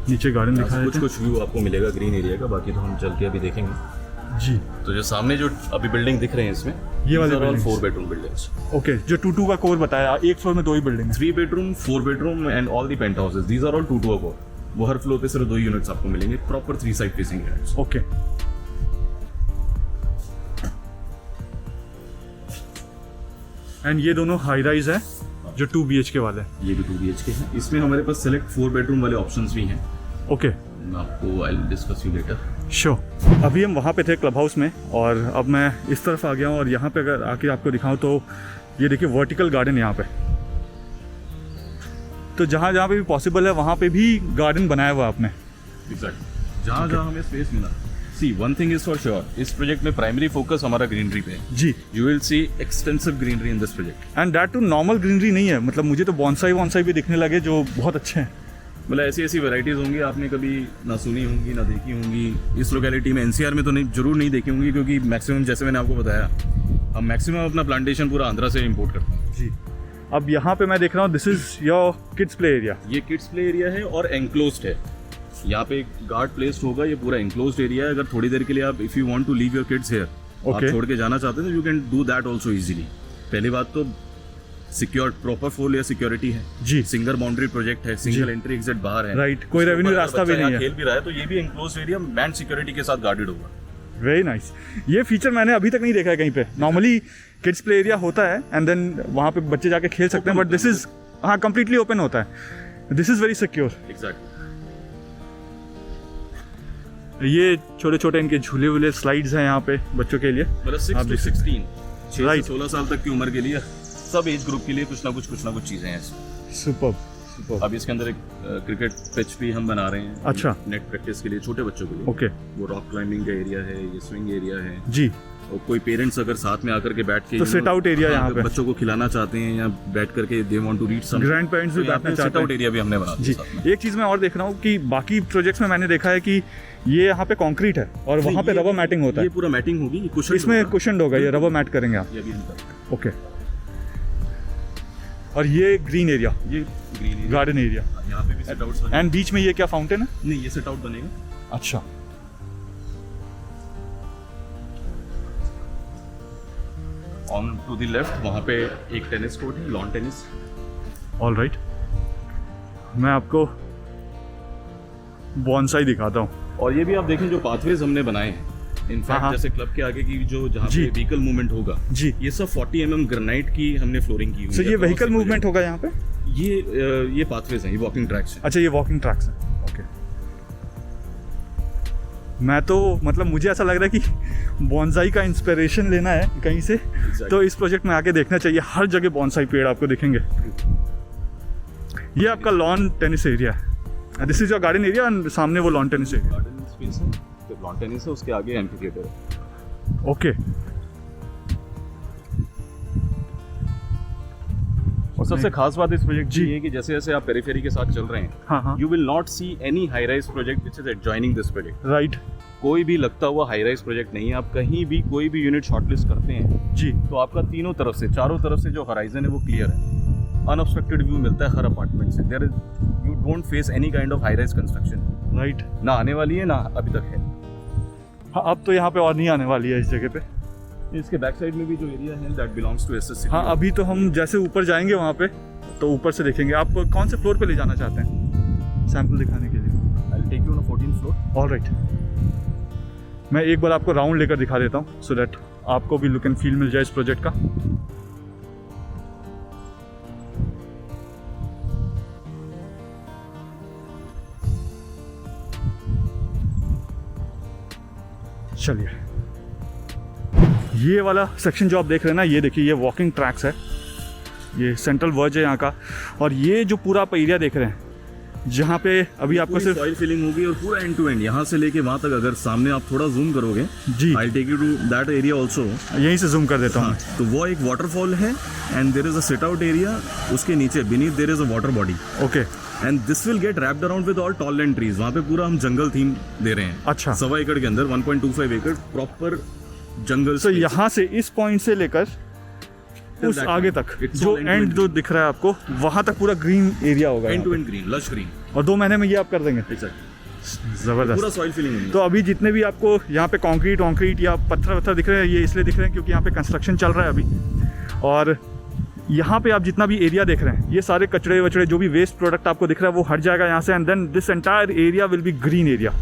नीचे गार्डन दिखाया कुछ कुछ व्यू आपको मिलेगा ग्रीन एरिया का, बाकी तो हम चल के अभी देखेंगे। जी। तो जो सामने जो अभी बिल्डिंग दिख रहे हैं इसमें, ये वाले all buildings? 4 bedroom buildings. Okay, जो 2-2 का कोर बताया, एक फ्लोर में 2 ही बिल्डिंग है। 3 bedroom 4 bedroom and all the penthouses, these are all 2-2 a core. वो हर फ्लोर पे सिर्फ 2 यूनिट्स आपको मिलेंगे, proper 3 side facing units. Okay. And ये दोनों हाई राइज है जो 2 BHK वाले हैं। ये भी 2 BHK है। इसमें हमारे पास सेलेक्ट 4 बेडरूम वाले ऑप्शंस भी हैं। ओके, मैं आपको I will discuss you later. Sure. अभी हम वहाँ पे थे क्लब हाउस में और अब मैं इस तरफ आ गया हूँ और यहाँ पे अगर आके आपको दिखाऊँ तो ये देखिए वर्टिकल गार्डन यहाँ पे। तो जहाँ जहाँ पे भी पॉसिबल है वहाँ पे भी गार्डन बनाया हुआ आपने। एग्जैक्ट, जहाँ जहाँ हमें स्पेस मिला। See one thing is for sure, इस प्रोजेक्ट में प्राइमरी फोकस हमारा ग्रीनरी पे है। जी। You will see extensive greenery in this project. And that too normal greenery नहीं है, मतलब मुझे तो बॉन्साई भी दिखने लगे जो बहुत अच्छे हैं। मतलब ऐसी ऐसी वैरायटीज होंगी आपने कभी ना सुनी होंगी ना देखी होंगी। इस लोकेलिटी में एनसीआर में तो नहीं, जरूर नहीं देखी होंगी, क्योंकि मैक्सिमम जैसे मैंने आपको बताया, हम मैक्सिमम अपना प्लांटेशन पूरा आंध्रा से इंपोर्ट करते हैं। जी। अब यहाँ पे मैं देख रहा हूँ this is your kids play area. ये किड्स प्ले एरिया है और एनक्लोज्ड है। यहाँ पे एक गार्ड प्लेस्ड होगा, ये पूरा एनक्लोज्ड एरिया है। अगर थोड़ी देर के लिए आप if you want to leave your kids here, आप छोड़ के जाना चाहते हैं तो you can do that also easily. पहली बात तो सिक्योर प्रॉपर 4 लेयर सिक्योरिटी है। जी। सिंगल बाउंड्री प्रोजेक्ट है, सिंगल एंट्री एग्जिट बाहर है। राइट, कोई रेवेन्यू रास्ता भी नहीं है। खेल भी रहा है तो ये भी एनक्लोज्ड एरिया मैन सिक्योरिटी के साथ गार्डेड होगा। Very nice. ये फीचर मैंने अभी तक नहीं देखा है कहीं पे। नॉर्मली किड्स प्ले एरिया होता है एंड देन वहाँ पे बच्चे जाके खेल सकते हैं, बट दिस इज हाँ कंप्लीटली ओपन होता है। This is very secure. Exactly. ये छोटे छोटे इनके झूले वूले स्लाइड्स हैं यहाँ पे बच्चों के लिए। मतलब 6 आप to देख सकते 16, 6 Right. से 16 साल तक की उम्र के लिए सब एज ग्रुप के लिए कुछ ना कुछ चीजें हैं इसमें। सुपर। अभी इसके अंदर एक क्रिकेट पिच भी हम बना रहे हैं। अच्छा। नेट प्रैक्टिस के लिए छोटे बच्चों के लिए। ओके। वो रॉक क्लाइंबिंग का एरिया है, ये स्विंग एरिया है। जी। और कोई पेरेंट्स अगर साथ में आकर के बैठ के तो sit out area यहाँ पे। बच्चों को खिलाना चाहते हैं या बैठ करके they want to read some, grandparents भी बैठना चाहते सिट आउट हैं। एरिया भी हमने बना जी। दिया साथ में। एक चीज़ मैं और देख रहा हूँ कि बाकी प्रोजेक्ट्स में मैंने देखा है कि ये यहाँ पे कंक्रीट है और वहाँ पे ये- रबर मैटिंग होता ये है। पूरा मैटिंग होगी, ये कुशन इसमें कुशन होगा, ये रबर मैट करेंगे आप। ये भी हम करते हैं। ओके। और ये ग्रीन एरिया, ये ग्रीन एरिया, गार्डन एरिया, यहाँ पे भी सिट आउट्स एंड बीच में ये क्या फाउंटेन है? नहीं, ये सिट आउट बनेगा। अच्छा। ऑन टू द लेफ्ट वहाँ पे एक टेनिस कोर्ट है, लॉन टेनिस। ऑल राइट, मैं आपको बॉन्साई दिखाता हूँ। और ये भी आप देखें जो पाथवेज हमने बनाए हैं, इनफैक्ट हाँ। जैसे क्लब के आगे की जो जहाँ जी। पे व्हीकल मूवमेंट होगा, जी। ये सब 40 mm ग्रेनाइट की हमने फ्लोरिंग की हुई सो है। ये तो व्हीकल उससे मूवमेंट होगा यहाँ पे? ये पाथवेज हैं, ये वॉकिंग ट्रैक्स हैं। अच्छा, ये वॉकिंग ट्रैक्स हैं। ओके। मैं तो मतलब मुझे ऐसा लग रहा है कि बॉन्साई का इंस्पिरेशन लेना है कहीं से, तो इस प्रोजेक्ट में आके देखना चाहिए। हर जगह बॉन्साई पेड़ आपको दिखेंगे। ये आपका लॉन टेनिस एरिया है। This is your garden area and सामने वो lawn tennis area. Garden space है, फिर लॉन टेनिस है, उसके आगे एम्फी थिएटर है। ओके। और सबसे खास बात इस प्रोजेक्ट जी। की ये है कि जैसे जैसे आप पेरिफेरी के साथ चल रहे हैं, हाँ हाँ, you will not see any high rise project which is adjoining this project. Right. कोई भी लगता हुआ हाई राइज प्रोजेक्ट नहीं है। आप कहीं भी कोई भी यूनिट शॉर्टलिस्ट करते हैं जी, तो आपका तीनों तरफ से, चारों तरफ से जो हराइजन है वो क्लियर है, अनऑब्स्ट्रक्टेड व्यू मिलता है हर अपार्टमेंट से। There is you don't face any kind of high rise construction. Right. ना आने वाली है ना अभी तक है। हाँ, अब तो यहाँ पे और नहीं आने वाली है इस जगह पे। इसके बैक साइड में भी जो एरिया है that belongs to SS city. हाँ, अभी तो हम जैसे ऊपर जाएंगे वहाँ पे तो ऊपर से देखेंगे। आप कौन से फ्लोर पे ले जाना चाहते हैं सैंपल दिखाने के लिए? I will take you on 14th floor. Alright, मैं एक बार आपको राउंड लेकर दिखा देता हूँ सो दैट आपको भी लुक एंड फील मिल जाए इस प्रोजेक्ट का। चलिए, ये वाला सेक्शन जो आप देख रहे हैं ना, ये देखिए, ये वॉकिंग ट्रैक्स है, ये सेंट्रल वर्ज है यहाँ का। और ये जो पूरा आप एरिया देख रहे हैं जहाँ पे अभी आपको सिर्फ सॉइल फिलिंग होगी और पूरा एंड टू एंड यहाँ से लेके वहाँ तक, अगर सामने आप थोड़ा जूम करोगे जी, I take you to that area also. यहीं से जूम कर देता हूँ। तो वो एक वाटरफॉल है and there is a sit out area, उसके नीचे beneath there is a water body. Okay, and this will get wrapped around with all tall land trees. वहाँ पे पूरा हम जंगल थीम दे रहे हैं। अच्छा, 1.25 एकड़ के अंदर 1.25 एकड़ प्रॉपर जंगल। तो यहाँ से इस पॉइंट से लेकर उस आगे तक जो एंड जो दिख रहा है आपको, वहाँ तक पूरा ग्रीन एरिया होगा, end to end green, lush green. और 2 महीने में ये आप कर देंगे। एग्जैक्टली, जबरदस्त। पूरा सॉइल फिलिंग। तो अभी जितने भी आपको यहाँ पे कंक्रीट या पत्थर दिख रहे हैं, ये इसलिए दिख रहे हैं क्योंकि यहाँ पे कंस्ट्रक्शन चल रहा है अभी। और यहाँ पे आप जितना भी एरिया देख रहे हैं, ये सारे कचड़े वचड़े जो भी वेस्ट प्रोडक्ट आपको दिख रहा है वो हट जाएगा यहाँ से। And then this entire area will be green area.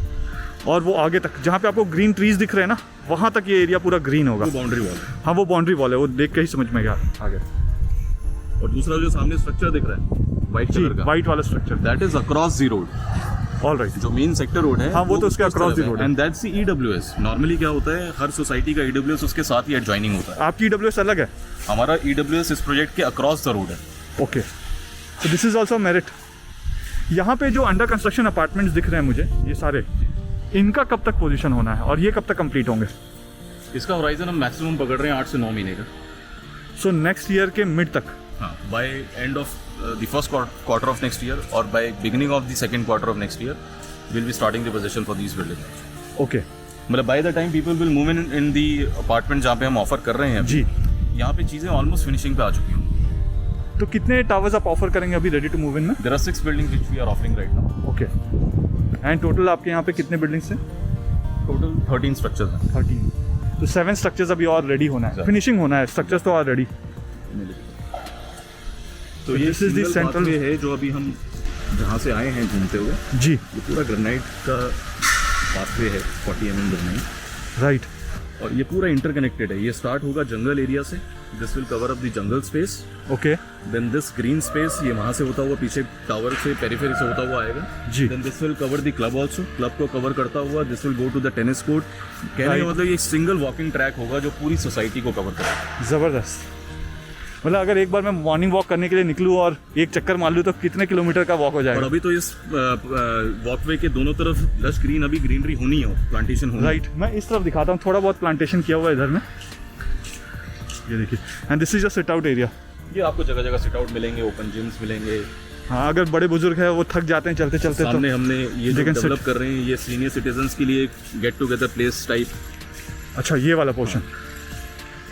और वो आगे तक जहाँ पे आपको ग्रीन ट्रीज दिख रहे हैं ना, वहाँ तक ये एरिया पूरा ग्रीन होगा। बाउंड्री वॉल है। हाँ, वो बाउंड्री वॉल है, वो देख के ही समझ में गया आगे। और दूसरा जो सामने स्ट्रक्चर दिख रहा है व्हाइट कलर का, व्हाइट वाला structure, that is across the road. Alright, जो मेन सेक्टर रोड है, हाँ, वो तो उसके अक्रॉस दी रोड है। And that's the EWS. Normally क्या होता है, हर सोसाइटी का ईडब्ल्यूएस उसके साथ ही एडजॉइनिंग होता है। आपकी ईडब्ल्यूएस अलग है? हमारा ईडब्ल्यूएस इस प्रोजेक्ट के अक्रॉस द रोड है। ओके, तो दिस इज ऑल्सो मेरिट। यहाँ पे जो अंडर कंस्ट्रक्शन अपार्टमेंट्स दिख रहे हैं मुझे, ये सारे, इनका कब तक पोजीशन होना है और ये कब तक कंप्लीट होंगे? इसका होराइजन हम मैक्सिमम पकड़ रहे हैं 8 से 9 महीने का। सो नेक्स्ट ईयर के मिड तक? हाँ, by end of the first quarter of next year और by beginning of the second quarter of next year will be starting the position for these building. Okay, मतलब by the time people will move in the apartment जहाँ पे हम ऑफर कर रहे हैं जी, यहाँ पे चीज़ें ऑलमोस्ट फिनिशिंग पे आ चुकी हैं। तो कितने टावर्स आप ऑफर करेंगे अभी रेडी टू मूव इन में? There are 6 buildings which we are offering right now. Okay, and total आपके यहाँ पे कितने बिल्डिंग्स हैं? टोटल 13 स्ट्रक्चर्स हैं। 13। तो 7 स्ट्रक्चर्स अभी और रेडी होना है, फिनिशिंग होना है, स्ट्रक्चर्स तो ऑलरेडी। तो ये दिस इज द सेंट्रल है जो अभी हम जहाँ से आए हैं घूमते हुए, जी, ये पूरा ग्रेनाइट का पाथवे है, 40 mm ग्रेनाइट। राइट। और ये पूरा इंटरकनेक्टेड है। ये स्टार्ट होगा जंगल एरिया से, this will cover up the jungle space. Okay, then this green space ये वहाँ से होता हुआ पीछे टावर से पेरिफेरी से होता हुआ आएगा जी। Then this will cover the club also, club को कवर करता हुआ this will go to the tennis court. कहने का Right. मतलब ये सिंगल वॉकिंग ट्रैक होगा जो पूरी सोसाइटी को कवर करेगा। ज़बरदस्त। मतलब अगर एक बार मैं मॉर्निंग वॉक करने के लिए निकलूँ और एक चक्कर मार लूँ तो कितने किलोमीटर का वॉक हो और जाएगा? अभी तो इस वॉकवे के दोनों तरफ लश ग्रीन, अभी ग्रीनरी होनी है, प्लांटेशन होनी है। राइट, मैं इस तरफ दिखाता हूँ, थोड़ा बहुत प्लांटेशन किया हुआ है इधर में, ये देखिए। And this is a sit out area. ये आपको जगह जगह सिट आउट मिलेंगे, ओपन जिम्स मिलेंगे। हाँ, अगर बड़े बुजुर्ग है वो थक जाते हैं चलते चलते तो सामने हमने ये जो They can sit. डेवलप कर रहे हैं, ये सीनियर सिटीजन्स के लिए गेट टुगेदर प्लेस टाइप। अच्छा, ये वाला पोर्शन।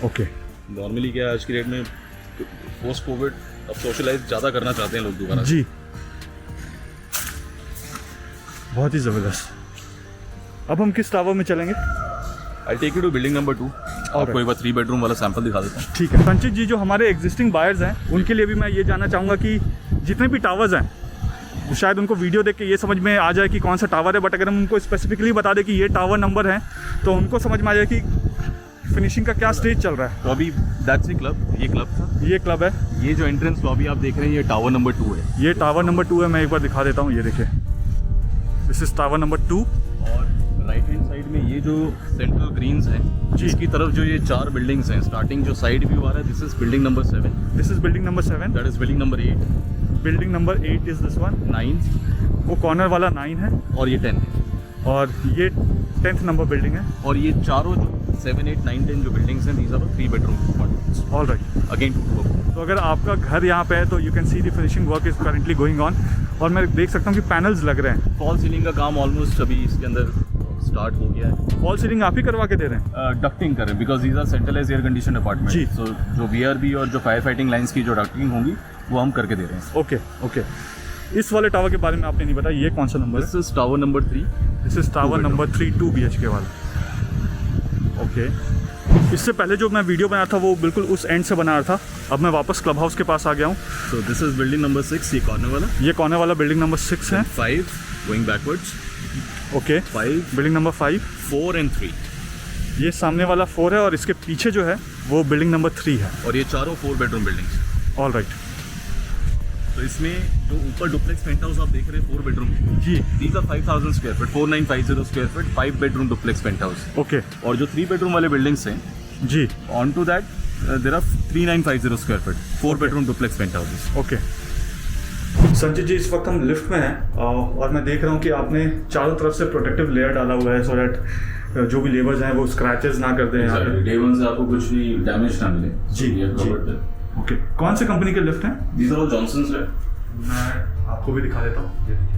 ओके, नॉर्मली क्या है आज की डेट में, पोस्ट कोविड अब सोशलाइज ज़्यादा करना चाहते हैं लोग दोबारा। जी, बहुत ही ज़बरदस्त। अब हम किस टावर में चलेंगे? I take you to building number 2। आपको एक बार 3 बेडरूम वाला सैंपल दिखा देता हूँ। ठीक है संचित जी, जो हमारे एग्जिस्टिंग बायर्स हैं उनके लिए भी मैं ये जानना चाहूँगा कि जितने भी टावर्स हैं, शायद उनको वीडियो देख के ये समझ में आ जाए कि कौन सा टावर है, बट अगर हम उनको स्पेसिफिकली बता दें कि ये टावर नंबर है तो उनको समझ में आ जाए कि फिनिशिंग का क्या स्टेज चल रहा है। तो अभी दैट्स ए क्लब, ये क्लब था, ये क्लब है। ये जो एंट्रेंस लॉबी आप देख रहे हैं ये टावर नंबर 2 है। ये टावर नंबर 2 है, मैं एक बार दिखा देता हूँ, ये देखिए, दिस इज टावर नंबर 2। और राइट हैंड साइड में ये जो सेंट्रल ग्रीन्स हैं, जिसकी तरफ जो ये 4 बिल्डिंग्स हैं, स्टार्टिंग जो साइड व्यू आ रहा है, this is building number 7, this is building number 7, that is building number 8, building number 8 is this one, 9, वो कॉर्नर वाला 9 है, और ये 10 है। और ये 10th नंबर बिल्डिंग है। और ये चारों जो 7, 8, 9, 10 जो बिल्डिंग्स हैं, these are 3 bedroom apartments. All right, again 2 तो अगर आपका घर यहाँ पे है तो you can see the finishing work is currently going on. और मैं देख सकता हूँ कि पैनल्स लग रहे हैं। फॉल सीलिंग का काम ऑलमोस्ट अभी इसके अंदर स्टार्ट हो गया है। फॉल सीलिंग आप ही करवा के दे रहे हैं? डक्टिंग कर रहे हैं because these are centralise air condition जी। अपार्टमेंट, सो जो VRB और जो फायर फाइटिंग लाइंस की जो डक्टिंग होंगी वो हम करके दे रहे हैं। Okay okay. इस वाले टावर के बारे में आपने नहीं बताया, ये कौन सा नंबर है? This is tower number 3। This is tower number 3 2 BHK वाला। ओके। इससे पहले जो मैं वीडियो बना था वो बिल्कुल उस एंड से बना रहा था, अब मैं वापस क्लब हाउस के पास आ गया हूँ। So this is building number 6, ये कॉर्नर वाला। ये कॉर्नर वाला बिल्डिंग नंबर 6 है। 5 going backwards. Okay. 5, building number 5, 4 and 3। ये सामने वाला 4 है और इसके पीछे जो है वो बिल्डिंग नंबर 3 है। और ये चारों 4 बेडरूम बिल्डिंग्स। All right. तो इसमें जो ऊपर डुप्लेक्स पेंट हाउस आप देख रहे हैं 4 बेडरूम जी। These are 5000 square feet, 4950 square feet, 5 bedroom duplex penthouse. Okay. और जो 3 बेडरूम वाले बिल्डिंग्स हैं जी। On to that there are 3950 square feet, 4 bedroom duplex penthouses. Okay. Sanjeet ji, इस वक्त हम लिफ्ट में हैं और मैं देख रहा हूँ कि आपने चारों तरफ से प्रोटेक्टिव लेयर डाला हुआ है सो दैट जो भी लेबर्स हैं वो स्क्रैचेस ना कर दें यहाँ पे। डे वन से आपको कुछ भी डैमेज ना मिले। जी, जी। ओके। कौन से कंपनी के लिफ्ट हैं? दीज आर ऑल जॉनसन्स है। मैं आपको भी दिखा देता हूँ। ये देखिए।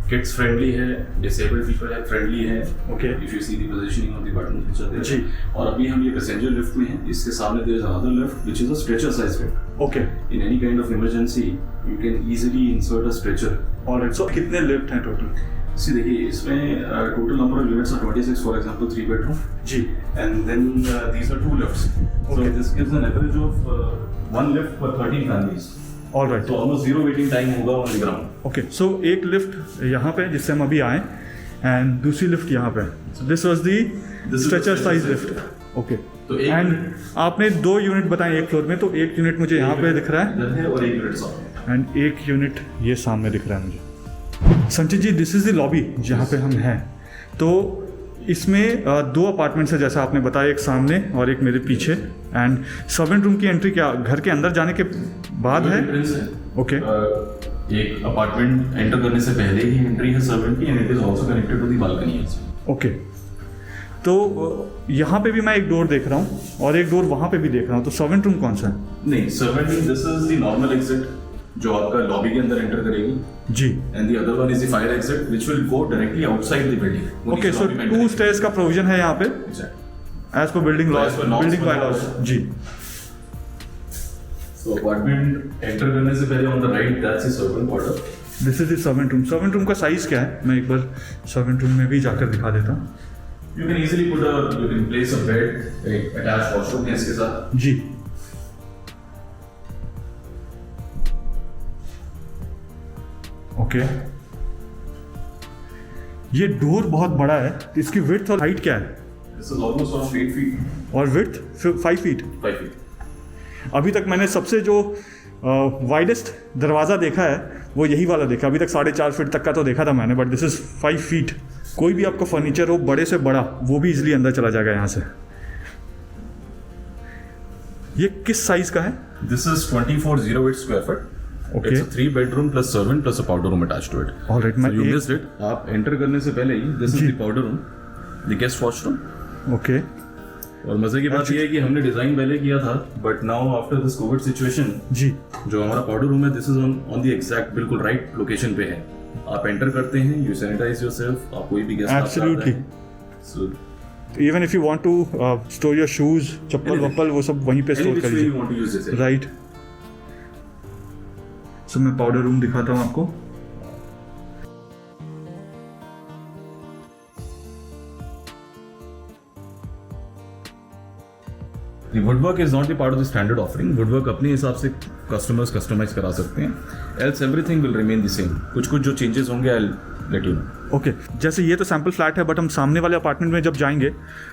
किड्स फ्रेंडली है, डिसेबल्ड पीपल है फ्रेंडली है। Okay. If you see the positioning of the button which are जी। देयर। और अभी हम ये पैसेंजर लिफ्ट में हैं, इसके सामने there is another lift which is a stretcher size lift. Okay. In any kind of emergency you can easily insert a stretcher. Alright. So कितने लिफ्ट हैं टोटल? सी देखिए इसमें total number of units are 26, for example 3 bedroom. जी। And then these are 2 lifts. So Okay. this gives an average of 1 lift per 13 families. All right. So almost zero waiting time होगा on the ground. ओके। सो एक लिफ्ट यहाँ पे जिससे हम अभी आए एंड दूसरी लिफ्ट यहाँ पे। This was the This is stretcher the size stretcher lift. Okay. तो एक एंड आपने 2 यूनिट बताए एक फ्लोर में, तो एक यूनिट मुझे यहाँ पे दिख रहा है इधर है और 1 यूनिट सामने। एंड एक यूनिट ये सामने दिख रहा है मुझे। संचित जी, दिस इज़ द लॉबी जहाँ पे हम हैं। तो इसमें 2 अपार्टमेंट्स है जैसा आपने बताया, एक सामने और एक मेरे पीछे। एंड सर्वेंट रूम की एंट्री क्या घर के अंदर जाने के बाद है? Entrance है। ओके। एक अपार्टमेंट एंटर करने से पहले ही एंट्री है सर्वेंट की, and it is also connected to the balcony. Okay. तो यहाँ पे भी मैं एक डोर देख रहा हूँ और एक डोर वहाँ पे भी देख रहा हूँ, तो सर्वेंट रूम कौन सा है? नहीं, servant room this is the normal exit जो आपका लॉबी के अंदर एंटर करेगी जी। And the other one is the fire exit which will go directly outside the building. Okay. So 2 stairs का प्रोविजन है यहाँ पे as per building laws, As per norms building for bylaws. house. जी। So apartment एंटर करने से पहले on the right that's the servant quarter. This is the servant room. Servant room का साइज क्या है? मैं एक बार सर्वेंट रूम में भी जाकर दिखा देता हूँ। You can easily put a, you can place a bed, एक attached washroom है इसके साथ। जी। ओके। ये डोर बहुत बड़ा है, तो इसकी विड्थ और हाइट क्या है? This is almost around 8 feet, और विड्थ 5 फीट। 5 feet। अभी तक मैंने सबसे जो वाइडेस्ट दरवाज़ा देखा है वो यही वाला देखा। अभी तक 4.5 फीट तक का तो देखा था मैंने, बट दिस इज़ 5 फीट। कोई भी आपका फर्नीचर हो बड़े से बड़ा, वो भी इजीली अंदर चला जाएगा यहाँ से। ये किस साइज का है? This is 2408 square foot. Okay. It's a 3 bedroom plus servant plus a powder room attached to it. Alright. So मैं you missed it. आप एंटर करने से पहले ही this is जी। the powder room, the guest washroom. Okay. और मजे की बात ये है कि हमने डिजाइन पहले किया था, but now after this covid situation जी। जो हमारा पाउडर रूम है this is on the exact बिल्कुल राइट लोकेशन पे है। आप एंटर करते हैं, यू सैनिटाइज योरसेल्फ, आप कोई भी guest Absolutely. So even if you want to store your shoes, चप्पल वप्पल, वो सब वहीं पे स्टोर कर यू लीजिए। Want to use this. Right. So मैं पाउडर रूम दिखाता हूँ आपको। The woodwork is not the part of the standard offering. Woodwork अपने हिसाब से कस्टमर्स कस्टमाइज करा सकते हैं, else everything will remain the same. कुछ जो चेंजेस होंगे I'll let you know. Okay. जैसे ये तो सैंपल फ्लैट है, बट हम सामने वाले अपार्टमेंट में जब जाएंगे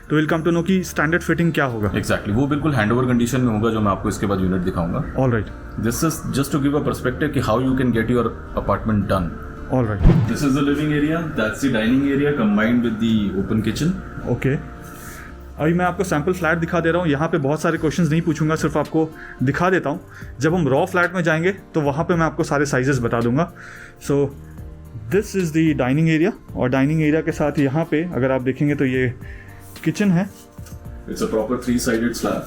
तो विल कम टू नो कि स्टैंडर्ड फिटिंग क्या होगा। Exactly, वो बिल्कुल हैंडओवर कंडीशन में होगा जो मैं आपको इसके बाद यूनिट दिखाऊंगा। Alright. This is just to give a perspective कि how you can get your apartment done. Alright. This is the living area, that's the dining area combined with the open kitchen. Okay. अभी मैं आपको सैंपल फ्लैट दिखा दे रहा हूँ। यहाँ पे बहुत सारे क्वेश्चंस नहीं पूछूंगा, सिर्फ आपको दिखा देता हूँ। जब हम रॉ फ्लैट में जाएंगे तो वहाँ पे मैं आपको सारे साइजेस बता दूंगा। So this is the dining area, और डाइनिंग एरिया के साथ यहाँ पे अगर आप देखेंगे तो ये किचन है। It's a proper 3-sided slab.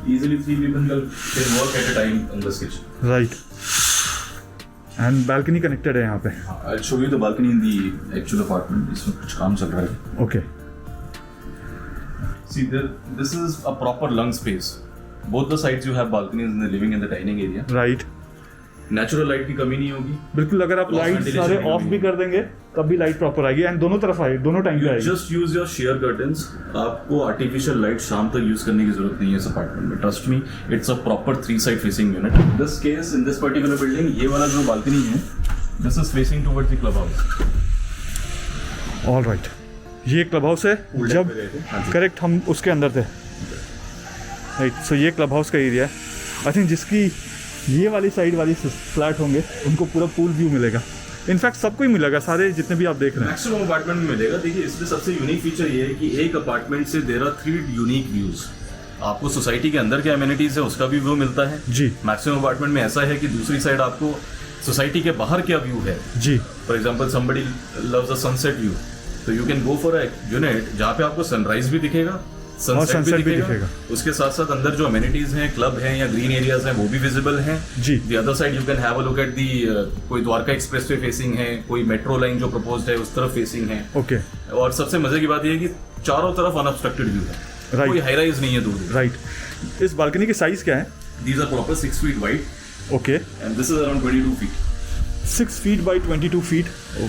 Easily 3 people can work at a time in this kitchen. Right. And balcony connected है यहाँ पे. I'll show you the balcony in the actual apartment. इसमें कुछ काम चल रहा है. Okay. See, this is a proper lung space. Both the sides you have balconies in the living and the dining area. Right. Natural light की कमी नहीं होगी. बिल्कुल, अगर आप लाइट सारे ऑफ भी कर देंगे तब भी लाइट प्रॉपर आएगी एंड दोनों तरफ आएगी, दोनों टाइम पे आएगी. Just use your share curtains. आपको आर्टिफिशियल लाइट शाम तक यूज करने की जरूरत नहीं है इस अपार्टमेंट में. Trust me, it's a proper 3 side facing unit. This case in this particular building, ये वाला जो बालकनी है, this is facing towards the club house. Alright, ये क्लब हाउस है. जब करेक्ट हम उसके अंदर थे. राइट, सो ये क्लब हाउस का एरिया है. आई थिंक जिसकी ये वाली साइड वाली फ्लैट होंगे उनको पूरा पूल व्यू मिलेगा. इनफैक्ट सबको ही मिलेगा, सारे जितने भी आप देख रहे हैं. मैक्सिमम अपार्टमेंट में मिलेगा. देखिए, इसमें सबसे यूनिक फीचर ये है कि एक अपार्टमेंट से देयर आर 3 यूनिक व्यूज. आपको सोसाइटी के अंदर के एमिनिटीज है उसका भी व्यू मिलता है जी. मैक्सिमम अपार्टमेंट में ऐसा है कि दूसरी साइड आपको सोसाइटी के बाहर क्या व्यू है जी. For example somebody loves a sunset view, तो you can go for a unit जहाँ पे आपको सनराइज भी दिखेगा, सनसेट भी दिखेगा. उसके साथ साथ अंदर जो अमेनिटीज हैं, क्लब हैं या ग्रीन एरियाज हैं, वो भी विजिबल हैं जी. The other side you can have a look at the, कोई द्वारका एक्सप्रेस वे फेसिंग है, कोई मेट्रो लाइन जो प्रपोज्ड है उस तरफ फेसिंग है. ओके. और सबसे मजे की बात ये है कि चारों तरफ अनऑब्स्ट्रक्टेड व्यू है. Right. कोई हाई राइज नहीं है दूर. राइट. इस बालकनी की साइज क्या है? These are proper 6 feet wide. Okay. And this is around 22 feet. 6 feet by 22 feet,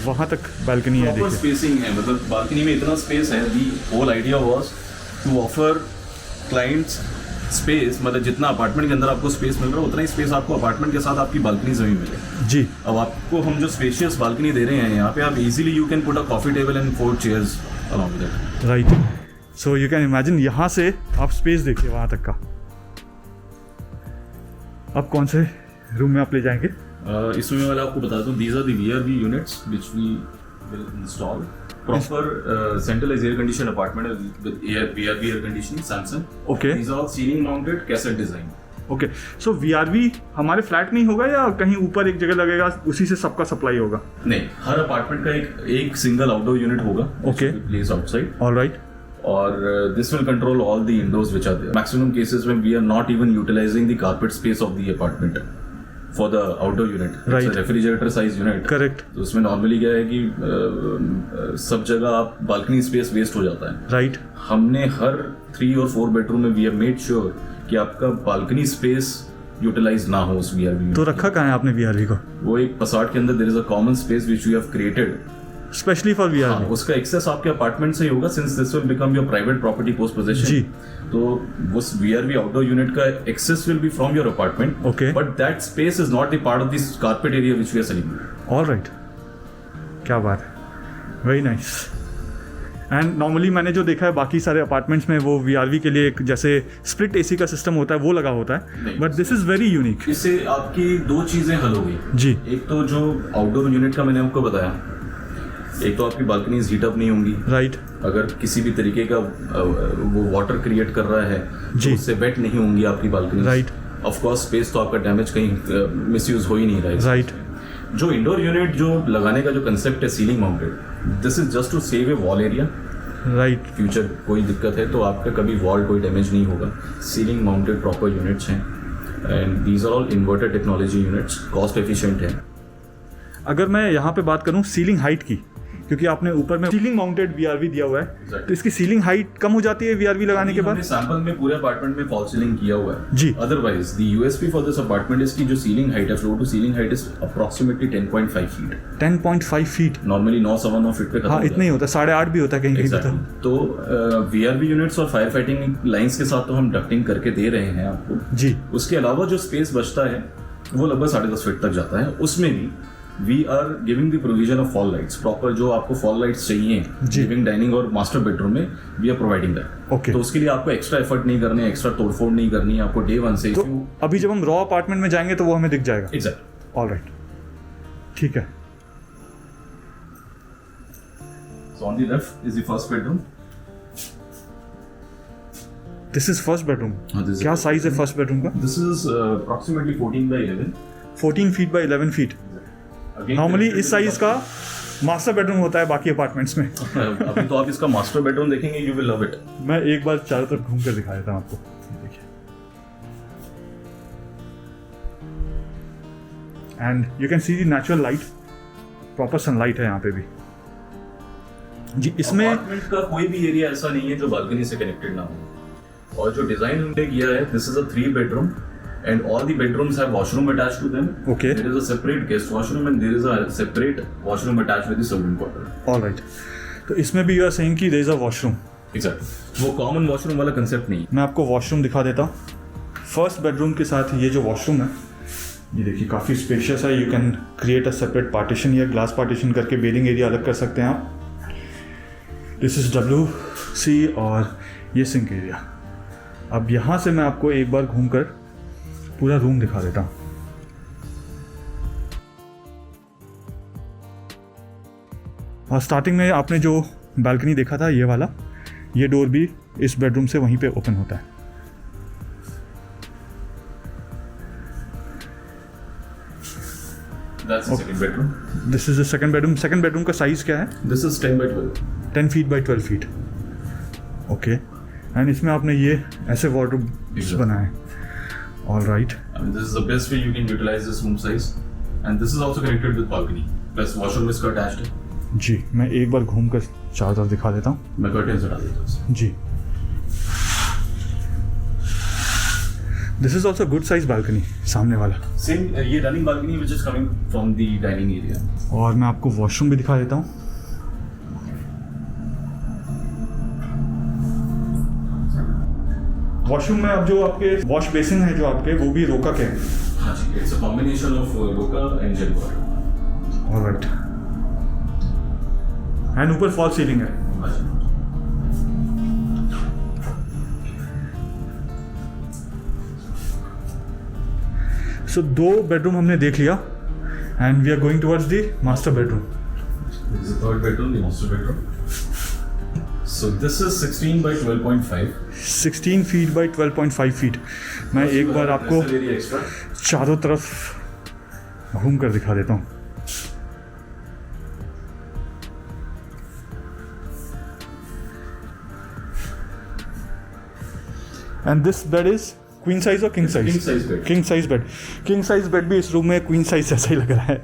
वहाँ तक बालकनी है. प्रॉपर स्पेसिंग है, मतलब बालकनी में इतना स्पेस है. The whole idea was to offer clients space, मतलब जितना अपार्टमेंट के अंदर आपको स्पेस मिल रहा है उतना ही स्पेस आपको अपार्टमेंट के साथ आपकी बालकनी से भी मिले जी. अब आपको हम जो स्पेशियस बालकनी दे रहे हैं यहाँ पे, आप easily you can put a coffee table and 4 chairs around that. Right. So you can imagine, यहाँ से आप स्पेस देखिए वहाँ तक का. अब कौन से रूम में आप ले जाएंगे? इसमें मैं आपको बता दूं, these are the VRV units which we will install. Proper centralized air conditioned apartment with VRV air conditioning, Samsung. Okay. These are all ceiling mounted cassette design. ओके. सो VRV हमारे फ्लैट में ही होगा या कहीं ऊपर एक जगह लगेगा, उसी से सबका सप्लाई होगा? नहीं, हर अपार्टमेंट का एक सिंगल आउटडोर यूनिट होगा. Okay. Place outside. ऑलराइट. और this will control all the indoors which are there. Maximum cases when we are not even utilizing the carpet space of the apartment for the outdoor unit. Right. It's a refrigerator size unit. Correct. तो उसमें नॉर्मली क्या है कि सब जगह आप बालकनी स्पेस वेस्ट हो जाता है. राइट. हमने हर 3 और 4 बेडरूम में वी हैव मेड श्योर कि आपका बालकनी स्पेस यूटिलाइज ना हो उस VRV में. तो रखा कहाँ है आपने VRV को? वो एक फसाड के अंदर there is a common space which we have created specially for VRV. उसका एक्सेस आपके अपार्टमेंट से ही होगा since this will become your private property post position. जी. तो उस VRV आउटडोर यूनिट का access will be from your apartment. Okay. But that space is not the part of this carpet area which we are selling. Alright. क्या बात है. Very nice. एंड नॉर्मली मैंने जो देखा है बाकी सारे अपार्टमेंट्स में वो VRV के लिए एक जैसे स्प्लिट AC का सिस्टम होता है वो लगा होता है, but this is very unique. इससे आपकी 2 चीजें हल हो गई जी. एक तो जो आउटडोर यूनिट का मैंने आपको बताया, एक तो आपकी बालकनीज हीट अप नहीं होंगी. राइट. अगर किसी भी तरीके का वो वाटर क्रिएट कर रहा है जी. तो उससे वेट नहीं होंगी आपकी balcony. Right. Of course space तो आपका डैमेज कहीं मिसयूज हो ही नहीं रहा है. राइट. जो इंडोर यूनिट जो लगाने का जो कंसेप्ट है ceiling mounted, this is just to save a wall area. Right. Future कोई दिक्कत है तो आपका कभी वॉल कोई डैमेज नहीं होगा. सीलिंग माउंटेड प्रॉपर यूनिट्स हैं and these are all inverter technology units, cost efficient है. अगर मैं यहाँ पे बात करूँ सीलिंग हाइट की, क्योंकि आपने ऊपर में सीलिंग माउंटेड VRV दिया हुआ है, Exactly. तो इसकी सीलिंग हाइट कम हो जाती है VRV लगाने के बाद? सैंपल में पूरे अपार्टमेंट में फॉल सीलिंग किया हुआ है जी. Otherwise the USP for this apartment is की जो सीलिंग हाइट है, floor to ceiling height is approximately 10.5 feet. 10.5 feet. Normally 9-9 feet पे खत्म हाँ, हो इतना ही होता है. 8.5 भी होता है कहीं कहीं पे. Exactly. तो VRV यूनिट्स और फायर फाइटिंग लाइंस के साथ तो हम डक्टिंग करके दे रहे हैं आपको जी. उसके अलावा जो स्पेस बचता है वो लगभग 10.5 फीट तक जाता है. उसमें भी we are giving the provision of fall lights. Proper जो आपको फॉल लाइट्स चाहिए लिविंग, डाइनिंग और मास्टर बेडरूम में we are providing that. Okay. तो उसके लिए आपको एक्स्ट्रा एफर्ट नहीं करने, एक्स्ट्रा तोड़फोड़ नहीं करनी. आपको डे 1 से तो अभी जब हम रॉ अपार्टमेंट में जाएंगे तो वो हमें दिख जाएगा. एग्जैक्ट. ऑलराइट. ठीक है. So on the left is the first bedroom. This is first bedroom. क्या साइज है फर्स्ट बेडरूम का? This is approximately 14/11. 14 feet by 11 feet. Normally इस साइज का मास्टर बेडरूम होता है बाकी अपार्टमेंट्स में. अभी तो आप इसका मास्टर बेडरूम देखेंगे, यू विल लव इट. मैं एक बार चारों तरफ घूम कर दिखा देता हूँ आपको. देखिए. And you can see the natural light, proper sunlight है यहाँ पे भी जी। इसमें अपार्टमेंट का कोई भी एरिया ऐसा नहीं है जो बालकनी से कनेक्टेड ना हो। और जो डिजाइन हमने किया है, this is a 3 bedroom and all the bedrooms have washroom attached to them. Okay. There is a separate guest washroom and there is a separate washroom attached with the servant quarter. Alright, तो इसमें भी यू आर सेइंग कि there is a washroom. Exactly. वो कॉमन वॉशरूम वाला कंसेप्ट नहीं है। मैं आपको वॉशरूम दिखा देता हूँ। फर्स्ट बेडरूम के साथ ये जो वॉशरूम है, ये देखिए काफ़ी स्पेशियस है। You can create a separate partition या ग्लास पार्टीशन करके बेडिंग एरिया अलग कर सकते हैं आप। दिस इज WC और ये सिंक एरिया। अब यहाँ से मैं आपको एक बार घूमकर पूरा रूम दिखा देता हूँ। और स्टार्टिंग में आपने जो बालकनी देखा था ये वाला, ये डोर भी इस बेडरूम से वहीं पे ओपन होता है। That's the second bedroom. This is the second bedroom. Second bedroom का साइज क्या है? This is 10 by 12. 10 feet by 12 feet। Okay, and इसमें आपने ये ऐसे वार्डरोब Exactly. बनाए। All right, I mean, this is the best way you can utilize this room size. And this is also connected with balcony. Plus washroom इसका attached है। जी मैं एक बार घूम कर चारों तरफ दिखा देता हूँ। मैं curtains हटा देता हूँ। जी, this is also good size balcony सामने वाला। Same, ये running balcony which is coming from the dining area. और मैं आपको वॉशरूम भी दिखा देता हूँ। वॉशरूम में अब जो आपके वॉश बेसिन है जो आपके, वो भी रोका के हैं। हाँ जी, it's a combination of roca and gel water. Alright, and ऊपर फॉल सीलिंग है। हाँ जी। सो 2 बेडरूम हमने देख लिया and we are going towards the master bedroom. This is the third bedroom, the master bedroom. So this is 16 by 12.5. 16 feet by 12.5 feet। मैं एक बार आपको Rest area extra. चारों तरफ घूम कर दिखा देता हूँ। And this bed is queen size और king size? King size bed. King size bed. King size bed भी इस रूम में क्वीन साइज जैसा ही लग रहा है।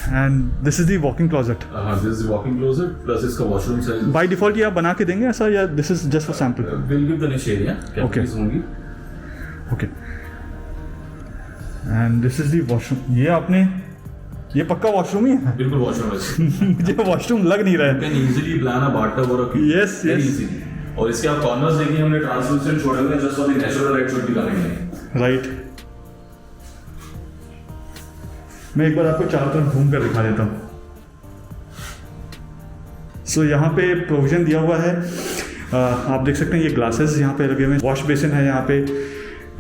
And this is the walking closet. हाँ, this is the walk-in closet plus इसका washroom size. बाय डिफॉल्ट ये आप बना के देंगे ऐसा, या this is just for sample? We'll give the niche area. Cavities होंगी. Okay, and this is the washroom. ये आपने, ये पक्का वॉशरूम ही है। बिल्कुल washroom है। मुझे वॉशरूम लग नहीं रहा You है। can easily plan a bathtub or a kitchen. Yes, Very yes. easily. और इसके आप corners देखिए, हमने translucent छोड़े हुए हैं just for the natural light should be coming in. Right, मैं एक बार आपको चारों तरफ घूम कर दिखा देता हूँ। सो यहाँ पे प्रोविजन दिया हुआ है, आप देख सकते हैं ये ग्लासेस यहाँ पे लगे हुए हैं, वॉश बेसिन है यहाँ पे,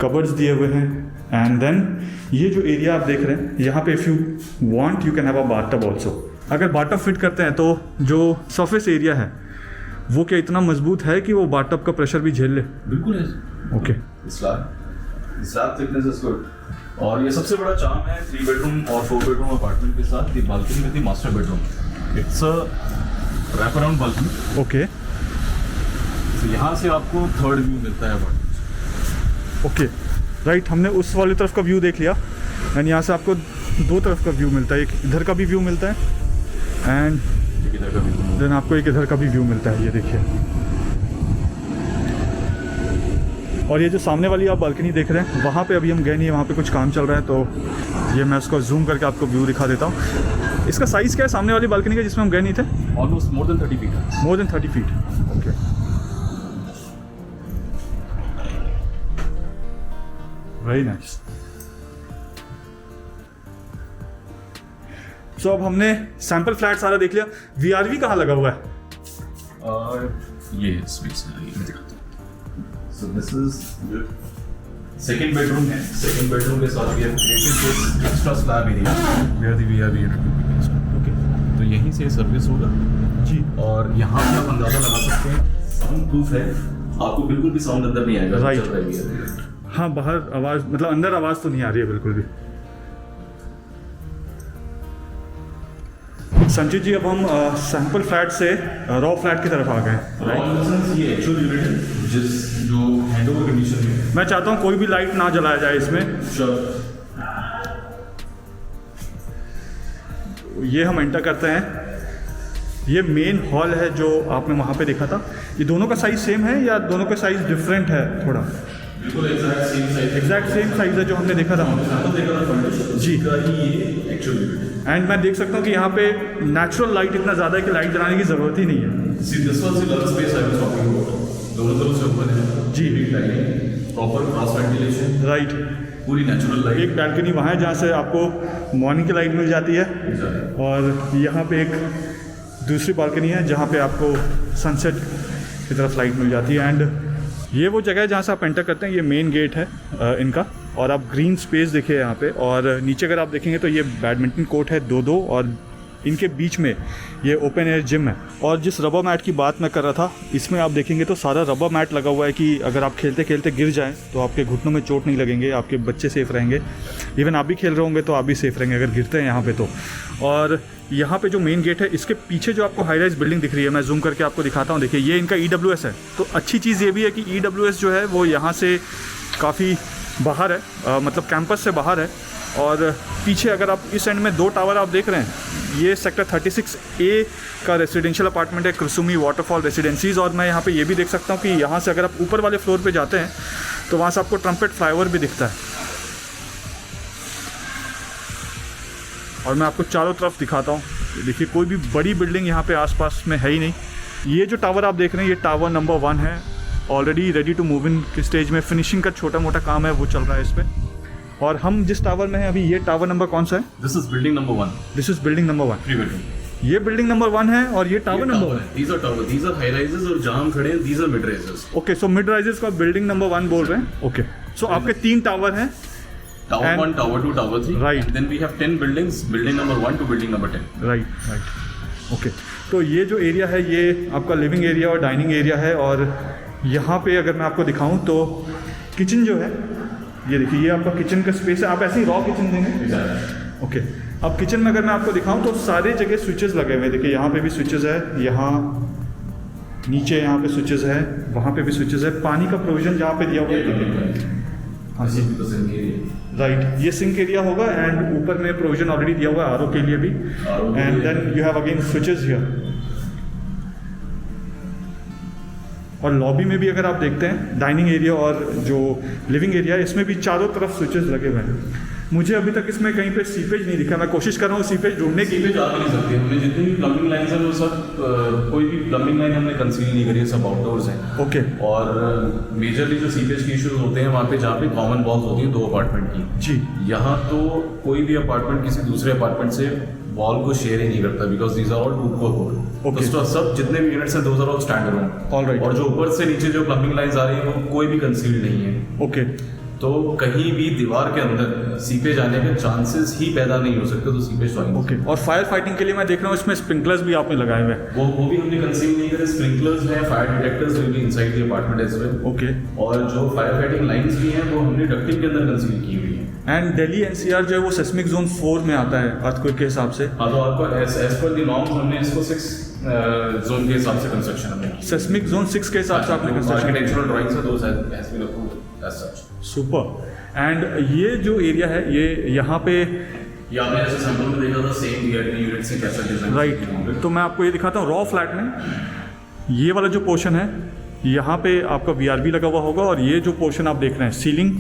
कबर्ड्स दिए हुए हैं, एंड देन ये जो एरिया आप देख रहे हैं यहाँ पे if you want you can have a bathtub also. अगर बाथटब फिट करते हैं तो जो सरफेस एरिया है वो क्या इतना मजबूत है कि वो बाथटब का प्रेशर भी झेल ले? बिल्कुल है। Okay, slab thickness is good. और ये सबसे बड़ा चार्म है 3 bedroom और 4 bedroom अपार्टमेंट के साथ दी बालकनी में the master bedroom. It's a wrap around balcony. Okay, तो यहाँ से आपको थर्ड व्यू मिलता है अपार्टमेंट। Okay, right. हमने उस वाली तरफ का व्यू देख लिया एंड यहाँ से आपको 2 तरफ का व्यू मिलता है, एक इधर का भी व्यू मिलता है एंड इधर का व्यू। देन आपको एक इधर का भी व्यू मिलता है, ये देखिए। और ये जो सामने वाली आप बालकनी देख रहे हैं वहाँ पे अभी हम गए नहीं है, वहाँ पे कुछ काम चल रहा है, तो ये मैं उसको जूम करके आपको व्यू दिखा देता हूँ। इसका साइज़ क्या है सामने वाली बालकनी का जिसमें हम गए नहीं थे? Almost more than 30 feet। More than 30 feet। Okay, very nice. So अब हमने सैंपल फ्लैट सारा देख लिया। VRV कहाँ लगा हुआ है? और ये स्पेस है, ये दिखाता हूँ। So this is second bedroom है। सेकंड बेडरूम के साथ ये created this extra slab area where the VRV unit will be placed. Okay, तो यहीं से सर्विस होगा जी। और यहाँ पे आप अंदाजा लगा सकते हैं, साउंड प्रूफ है, आपको बिल्कुल भी साउंड अंदर नहीं आएगा। Right. चल रहा है VRV। हाँ, बाहर आवाज़, मतलब अंदर आवाज़ तो नहीं आ रही है बिल्कुल भी। संजीत जी, अब हम सैंपल फ्लैट से रॉ फ्लैट की तरफ आ गए। राइट, ये एक्चुअल यूनिट है जिस जो हैंडओवर कंडीशन में मैं चाहता हूँ कोई भी लाइट ना जलाया जाए इसमें। श्योर। ये हम एंटर करते हैं। ये मेन हॉल है जो आपने वहाँ पे देखा था। ये दोनों का साइज़ सेम है या दोनों का साइज़ डिफरेंट है थोड़ा? बिल्कुल एग्जैक्ट सेम साइज़ है जो हमने देखा था जी। ये एक्चुअल यूनिट है। एंड मैं देख सकता हूँ कि यहाँ पे नेचुरल लाइट इतना ज़्यादा है कि लाइट जलाने की ज़रूरत ही नहीं है। This was the lunch space I was talking about. दोनों तरफ से ओपन है जी। Proper cross ventilation, right. पूरी नेचुरल लाइट। एक बैल्कनी वहाँ है जहाँ से आपको मॉर्निंग की लाइट मिल जाती है, और यहाँ पे एक दूसरी बालकनी है जहाँ पे आपको सनसेट की तरफ लाइट मिल जाती है। एंड ये वो जगह है जहाँ से आप एंटर करते हैं। ये मेन गेट है इनका, और आप ग्रीन स्पेस देखिए यहाँ पे। और नीचे अगर आप देखेंगे तो ये बैडमिंटन कोर्ट है दो, और इनके बीच में ये ओपन एयर जिम है। और जिस रबर मैट की बात मैं कर रहा था, इसमें आप देखेंगे तो सारा रबर मैट लगा हुआ है कि अगर आप खेलते खेलते गिर जाएं तो आपके घुटनों में चोट नहीं लगेंगे, आपके बच्चे सेफ़ रहेंगे। इवन आप भी खेल रहे होंगे तो आप भी सेफ़ रहेंगे अगर गिरते हैं यहाँ पे तो। और यहाँ पे जो मेन गेट है, इसके पीछे जो आपको हाई राइज बिल्डिंग दिख रही है, मैं जूम करके आपको दिखाता हूँ। देखिए, ये इनका EWS है। तो अच्छी चीज़ ये भी है कि EWS जो है वो यहाँ से काफ़ी बाहर है, मतलब कैंपस से बाहर है। और पीछे अगर आप इस एंड में 2 टावर आप देख रहे हैं, ये सेक्टर 36A का रेसिडेंशियल अपार्टमेंट है, कुसुमी वाटरफॉल रेसिडेंसीज़। और मैं यहाँ पे ये भी देख सकता हूँ कि यहाँ से अगर आप ऊपर वाले फ्लोर पे जाते हैं तो वहाँ से आपको ट्रम्पेट फ्लाईओवर भी दिखता है। और मैं आपको चारों तरफ दिखाता हूँ। देखिए, कोई भी बड़ी बिल्डिंग यहाँ पे आसपास में है ही नहीं। ये जो टावर आप देख रहे हैं, ये टावर नंबर 1 है। Already ready to move in के स्टेज में, फिनिशिंग का छोटा मोटा काम है वो चल रहा है इस पर। और हम जिस टावर में हैं अभी, ये टावर नंबर कौन सा है? This is building number 1। This is building number 1। 3 bedroom. ये बिल्डिंग नंबर 1 है और ये tower number 1। These are high rises, और जहाँ हम खड़े हैं these are mid rises। Okay, so mid rises का बिल्डिंग नंबर 1 बोल रहे हैं। ओके, सो आपके 3 टावर हैं। Tower 1, Tower 2, Tower 3. Right. Then we have 10 buildings, building number 1 to building number 10. Right. Okay, तो ये जो एरिया है ये आपका लिविंग एरिया और डाइनिंग एरिया है। और यहाँ पे अगर मैं आपको दिखाऊँ तो किचन जो है, ये देखिए, ये आपका किचन का स्पेस है। आप ऐसे ही रॉ किचन देंगे। ओके, अब किचन में अगर मैं आपको दिखाऊँ तो सारे जगह स्विचेस लगे हुए हैं। देखिए, यहाँ पे भी स्विचेस है, यहाँ नीचे यहाँ पे स्विचेस है, वहाँ पे भी स्विचेस है। पानी का प्रोविजन जहाँ पे दिया हुआ है, हाँ जी, राइट, ये सिंक एरिया होगा। एंड ऊपर में प्रोविजन ऑलरेडी दिया हुआ है RO के लिए भी। And then you have again switches here. और लॉबी में भी अगर आप देखते हैं, डाइनिंग एरिया और जो लिविंग एरिया है, इसमें भी चारों तरफ स्विचेस लगे हुए हैं। मुझे अभी तक इसमें कहीं पे सीपेज नहीं दिखा। मैं कोशिश कर रहा हूँ सीपेज ढूंढने की। सीपेज आ नहीं सकती। हमने जितनी भी प्लम्बिंग लाइन्स हैं वो सब कोई भी प्लम्बिंग लाइन हमने कंसील नहीं करी है, सब आउटडोर्स हैं। ओके। और मेजरली जो सीपेज के इश्यूज होते हैं वहाँ पे जहाँ पे कॉमन वॉल्स होती हैं 2 अपार्टमेंट की जी, यहाँ तो कोई भी अपार्टमेंट किसी दूसरे अपार्टमेंट से वॉल को शेयर ही नहीं करता, because these are all 2 4 Okay. तो सब जितने भी यूनिट्स हैं those are all standalone. Alright. और जो ऊपर से नीचे जो प्लम्बिंग लाइन्स आ रही है वो कोई भी कंसील्ड नहीं है। ओके। तो कहीं भी दीवार के अंदर सीपेज आने के चांसेस ही पैदा नहीं हो सकते, तो सीपेज तो आएंगे। ओके, और फायर फाइटिंग के लिए मैं देख रहा हूँ इसमें स्प्रिंकलर्स भी आपने लगाए हुए हैं। वो भी हमने कंसील नहीं करे। स्प्रिंकलर्स हैं, fire detectors will be inside the apartment as well. Okay. और जो फायर फाइटिंग लाइंस भी हैं वो हमने डक्टिंग के अंदर कंसील की हुई है। एंड दिल्ली NCR जो है वो सेस्मिक जोन 4 में आता है अर्थक्वेक के हिसाब से। हाँ, तो आपको एज पर द नॉर्म्स हमने इसको 6 जोन के हिसाब से कंस्ट्रक्शन हमने की। सेस्मिक जोन 6 के हिसाब से आपने कंस्ट्रक्शन। आर्किटेक्चरल ड्राइंग्स है, those has been approved as such. Super. And ये जो एरिया है, ये यहाँ पे ये आपने ऐसे सैंपल में देखा था सेम यूनिट से कैसा डिजाइन। राइट, तो मैं आपको ये दिखाता हूँ। रॉ फ्लैट में ये वाला जो पोर्शन है, यहाँ पे आपका VRB लगा हुआ होगा। और ये जो पोर्शन आप देख रहे हैं, सीलिंग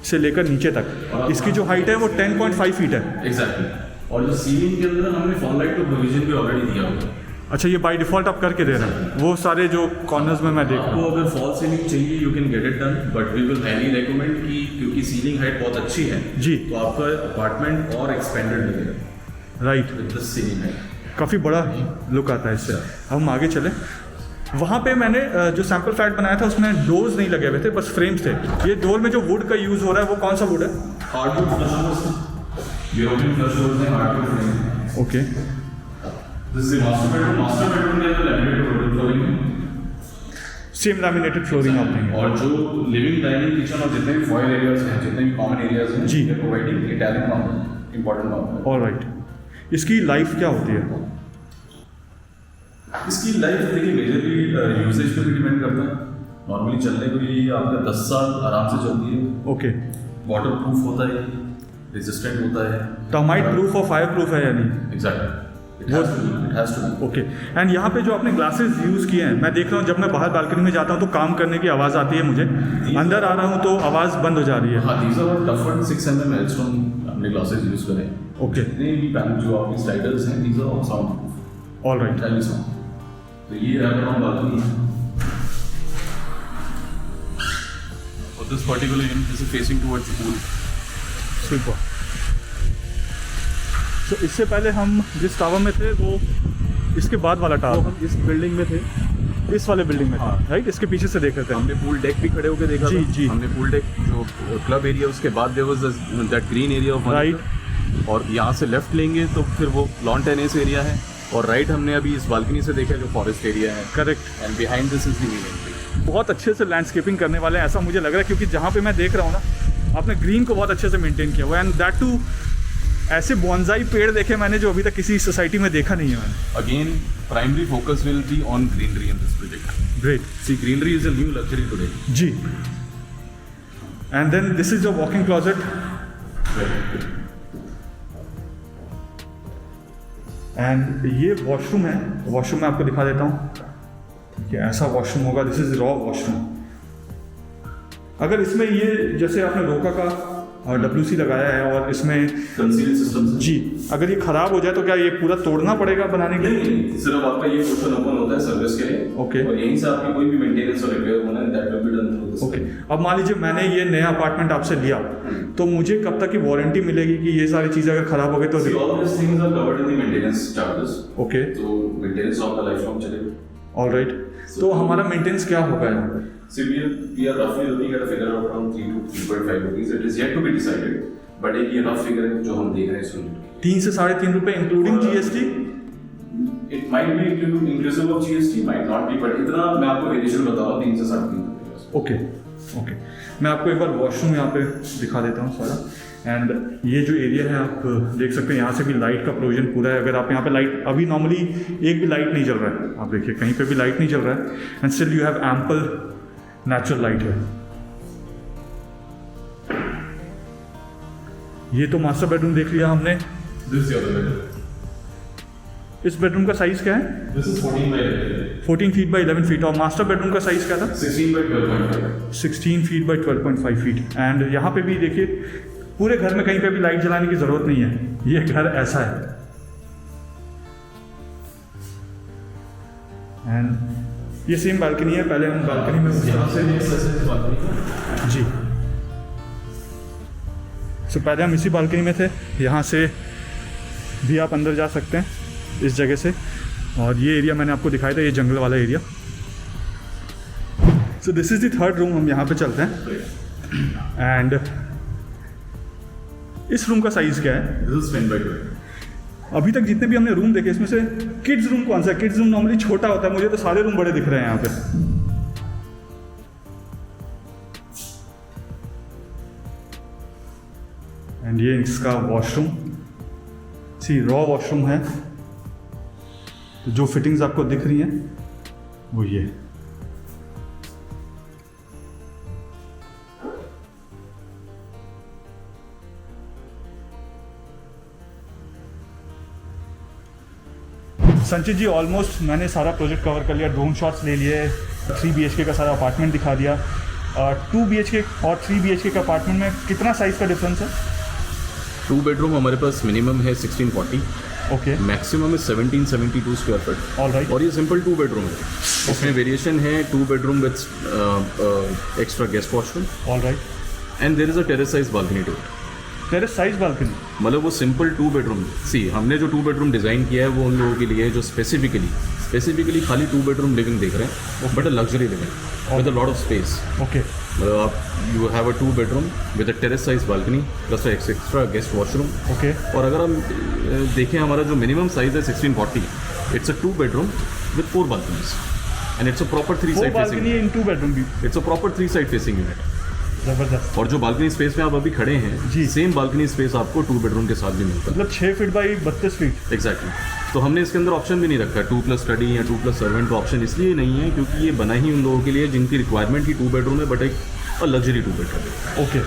से लेकर नीचे तक, इसकी जो हाइट है वो 10.5 फीट है। एग्जैक्टली। और जो सीलिंग के अंदर हमने फॉल लाइट का प्रोविजन भी ऑलरेडी दिया हुआ है। अच्छा, ये बाय डिफ़ॉल्ट आप करके दे रहे हैं। वो सारे जो कॉर्नर्स में मैं देख रहा हूँ। आपको अगर फॉल सीलिंग चाहिए you can get it done, but we will highly recommend कि क्योंकि सीलिंग हाइट बहुत अच्छी है जी, तो आपका अपार्टमेंट और एक्सपेंडेड लगेगा। Right, with the ceiling height काफ़ी बड़ा लुक आता है इससे। अब हम आगे चले। वहाँ पे मैंने जो सैंपल फ्लैट बनाया था उसमें डोर्स नहीं लगे हुए थे, बस फ्रेम्स थे। ये डोर में जो वुड का यूज़ हो रहा है वो कौन सा वुड है? Hardwood flush European flush doors हैं, hardwood frame. Okay. This is master bedroom में लैमिनेटेड वुडन फ्लोरिंग है, सेम लैमिनेटेड फ्लोरिंग आप देंगे। और जो लिविंग डाइनिंग किचन और जितने भी फॉयल एरियाज हैं, जितने भी कॉमन एरियाज हैं जी, providing Italian marble, important marble. Alright. इसकी लाइफ क्या होती है? इसकी लाइफ देखिए मेजरली यूसेज पे भी डिपेंड करता है। नॉर्मली चलने के लिए आपका 10 साल आराम से चलती है। ओके। वाटर प्रूफ होता है, रेजिस्टेंट होता है, टर्माइट प्रूफ और फायर प्रूफ है या नहीं? Exactly, it has to be. Okay. And यहाँ पे जो आपने ग्लासेस यूज़ किए हैं, मैं देख रहा हूँ जब मैं बाहर बालकनी में जाता हूँ तो काम करने की आवाज़ आती है मुझे, अंदर आ रहा हूँ तो आवाज़ बंद हो जा रही है। हाँ, these are टफन 6 mm Elstone हमने ग्लासेस यूज करे। ओके। जितने भी पैनल जो आपके स्लाइडर्स हैं, these are all sound proof. All right. entirely sound। तो ये रैप बालकनी है। और this particular unit is facing towards the pool. Super. तो इससे पहले हम जिस टावर में थे वो इसके बाद वाला टावर, हम इस बिल्डिंग में थे, इस वाले बिल्डिंग में, हाँ। राइट? इसके पीछे से देख रहे थे। हमने पूल डेक भी खड़े होकर देखा जी, था। जी। हमने पूल डेक जो क्लब एरिया, उसके बाद there was that green area of Right। और यहाँ से लेफ्ट लेंगे तो फिर वो लॉन टेनिस एरिया है, और राइट हमने अभी इस बालकनी से देखा जो फॉरेस्ट एरिया है। Correct. And behind this is the main entry. बहुत अच्छे से लैंडस्केपिंग करने वाले हैं ऐसा मुझे लग रहा है, क्योंकि जहाँ पे मैं देख रहा हूँ ना, आपने ग्रीन को बहुत अच्छे से मेंटेन किया हुआ है। एंड दैट टू ऐसे बॉन्जाई पेड़ देखे मैंने जो अभी तक किसी सोसाइटी में देखा नहीं है मैंने। Again primary focus will be on greenery in this project. Great. See greenery is a new luxury today. जी। And then this is your walking closet. And ये वॉशरूम है। वॉशरूम मैं आपको दिखा देता हूँ कि ऐसा वॉशरूम होगा। This is raw washroom. अगर इसमें ये जैसे आपने रोका का WC लगाया है और इसमें कंसील सिस्टम जी, अगर ये खराब हो जाए तो क्या ये पूरा तोड़ना पड़ेगा बनाने के लिए? नहीं, सिर्फ आपका ये पोर्शन ओपन होता है सर्विस के लिए। ओके। और यहीं से आपकी कोई भी मेंटेनेंस और रिपेयर होना है, that will be done through this. Okay. अब मान लीजिए मैंने ये नया अपार्टमेंट आपसे लिया, तो मुझे कब तक की वारंटी मिलेगी कि ये सारी चीज़ें अगर खराब हो गई तो? All this things are covered in the maintenance charges. Okay. तो मेंटेनेंस आपका लाइफ लॉन्ग चलेगा। All right. तो हमारा मेंटेनेंस क्या होगा यहाँ पे? So we are roughly looking at a figure of around 3 to 3.5 rupees. It is yet to be decided, but एक ये rough figure है जो हम देख रहे हैं इस यूनिट की। 3 से 3.5 रुपए including GST? It might be inclusive of GST, might not be, but इतना मैं आपको वेरिएशन बता रहा हूँ 3 से 3.5 रुपए। ओके। ओके। मैं आपको एक बार वॉशरूम यहाँ पे दिखा देता हूँ सारा। एंड ये जो एरिया है आप देख सकते हैं, यहाँ से भी लाइट का प्रोविजन पूरा है। अगर आप यहाँ पे लाइट, अभी नॉर्मली एक भी लाइट नहीं जल रहा है, आप देखिए कहीं पे भी लाइट नहीं जल रहा है, and still you have ample natural light है। ये तो मास्टर बेडरूम देख लिया हमने। This is the other bedroom. इस बेडरूम का साइज क्या है? This is 14 by 11. 14 feet by 11 feet. और मास्टर बेडरूम का साइज क्या था? 16 by 12.5. 16 feet by 12.5 feet. And यहाँ पे भी देखिए, पूरे घर में कहीं पे भी लाइट जलाने की ज़रूरत नहीं है, ये घर ऐसा है। एंड ये सेम बालकनी है। पहले हम बालकनी में उस तरह से जी, सो पहले हम इसी बालकनी में थे, यहाँ से भी आप अंदर जा सकते हैं इस जगह से। और ये एरिया मैंने आपको दिखाया था, ये जंगल वाला area. So this is the third room. हम यहाँ पे चलते हैं। एंड इस रूम का साइज़ क्या है? This is 10 by 12. अभी तक जितने भी हमने रूम देखे, इसमें से किड्स रूम कौन सा है? किड्स रूम नॉर्मली छोटा होता है, मुझे तो सारे रूम बड़े दिख रहे हैं यहाँ पे। एंड ये इसका वॉशरूम, सी रॉ वॉशरूम है। तो जो फिटिंग्स आपको दिख रही हैं वो ये। संचित जी, ऑलमोस्ट मैंने सारा प्रोजेक्ट कवर कर लिया, ड्रोन शॉट्स ले लिए, 3 BHK का सारा अपार्टमेंट दिखा दिया। 2 BHK और 3 BHK के अपार्टमेंट में कितना साइज़ का डिफरेंस है? 2 बेडरूम हमारे पास मिनिमम है 1640, ओके, मैक्सिमम है 1772 स्क्वायर फीट। All right. और ये सिंपल 2 बेडरूम है। इसमें वेरिएशन है 2 bedroom with extra guest washroom, all right. And there is a terrace size balcony to it. Terrace size balcony, मतलब वो सिंपल 2 बेडरूम। सी हमने जो 2 बेडरूम डिज़ाइन किया है वो उन लोगों के लिए जो स्पेसिफिकली खाली 2 बेडरूम लिविंग देख रहे हैं, but a luxury living with a lot of space. Okay. मतलब आप you have a 2 bedroom with a terrace size balcony plus extra guest washroom. Okay. और अगर हम देखें हमारा जो मिनिमम साइज है 1640, it's a 2 bedroom with 4 balconies and it's a proper 3 side facing. Balcony in 2 bedroom भी। It's a proper 3 side facing unit. ज़बरदस्त। और जो बालकनी स्पेस में आप अभी खड़े हैं जी। सेम बालकनी स्पेस आपको 2 बेडरूम के साथ भी मिलता है। मतलब 6 फीट बाई 32 फीट। एग्जैक्टली तो हमने इसके अंदर ऑप्शन भी नहीं रखा है 2+ स्टडी या 2+ सर्वेंट का ऑप्शन इसलिए नहीं है क्योंकि ये बना ही उन लोगों के लिए जिनकी रिक्वायरमेंट की 2 बेडरूम है बट एक लग्जरी 2 बेडरूम। ओके,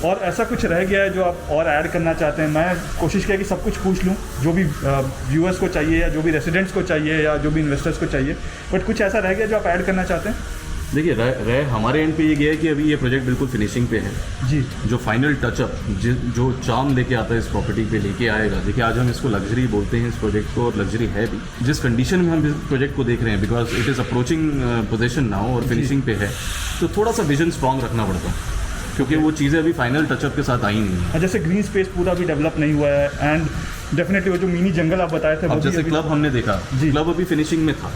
और ऐसा कुछ रह गया है जो आप और ऐड करना चाहते हैं? मैं कोशिश किया कि सब कुछ पूछ लूँ जो भी व्यूअर्स को चाहिए या जो भी रेसिडेंट्स को चाहिए या जो भी इन्वेस्टर्स को चाहिए, बट कुछ ऐसा रह गया जो आप ऐड करना चाहते हैं? देखिए हमारे एंड पे ये गया है कि अभी ये प्रोजेक्ट बिल्कुल फिनिशिंग पे है जी। जो फाइनल टचअप जो चार्म लेके आता है इस प्रॉपर्टी पे लेके आएगा। देखिए आज हम इसको लग्जरी बोलते हैं इस प्रोजेक्ट को और लग्जरी है भी। जिस कंडीशन में हम इस प्रोजेक्ट को देख रहे हैं because it is approaching position now और फिनिशिंग पे है तो थोड़ा सा विजन स्ट्रॉन्ग रखना पड़ता है क्योंकि वो चीज़ें अभी फाइनल टचअप के साथ आई नहीं है। जैसे ग्रीन स्पेस पूरा भी डेवलप नहीं हुआ है एंड डेफिनेटली वो जो मिनी जंगल आप बताए थे अब जैसे क्लब हमने देखा क्लब अभी फिनिशिंग में था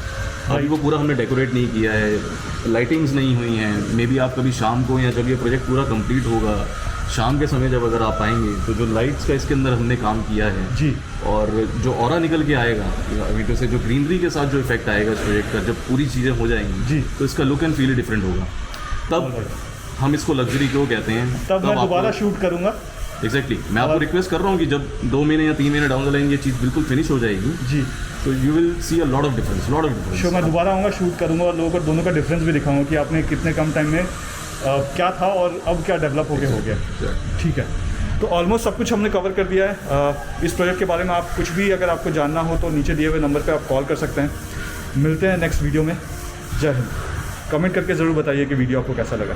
अभी वो पूरा हमने डेकोरेट नहीं किया है, लाइटिंग्स नहीं हुई हैं। मे बी आप कभी शाम को या जब ये प्रोजेक्ट पूरा कंप्लीट होगा शाम के समय जब अगर आप आएंगे तो जो लाइट्स का इसके अंदर हमने काम किया है जी और जो ऑरा निकल के आएगा अभी तो से जो ग्रीनरी के साथ जो इफेक्ट आएगा इस प्रोजेक्ट का जब पूरी चीज़ें हो जाएंगी जी तो इसका लुक एंड फील डिफरेंट होगा। तब हम इसको लग्जरी क्यों कहते हैं, तब मैं दोबारा शूट करूँगा। एग्जैक्टली मैं आपको रिक्वेस्ट कर रहा हूँ कि जब 2 महीने या 3 महीने डाउन द लाइन ये चीज़ बिल्कुल फिनिश हो जाएगी जी तो you will C a lot of difference. Show मैं दोबारा आऊँगा, शूट करूँगा और लोगों को दोनों का डिफरेंस भी दिखाऊंगा कि आपने कितने कम टाइम में क्या था और अब क्या डेवलप हो गया। ठीक है, तो ऑलमोस्ट सब कुछ हमने कवर कर दिया है। इस प्रोजेक्ट के बारे में आप कुछ भी अगर आपको जानना हो तो नीचे दिए हुए नंबर पर आप कॉल कर सकते हैं। मिलते हैं नेक्स्ट वीडियो में। जय हिंद। कमेंट करके ज़रूर बताइए कि वीडियो आपको कैसा लगा।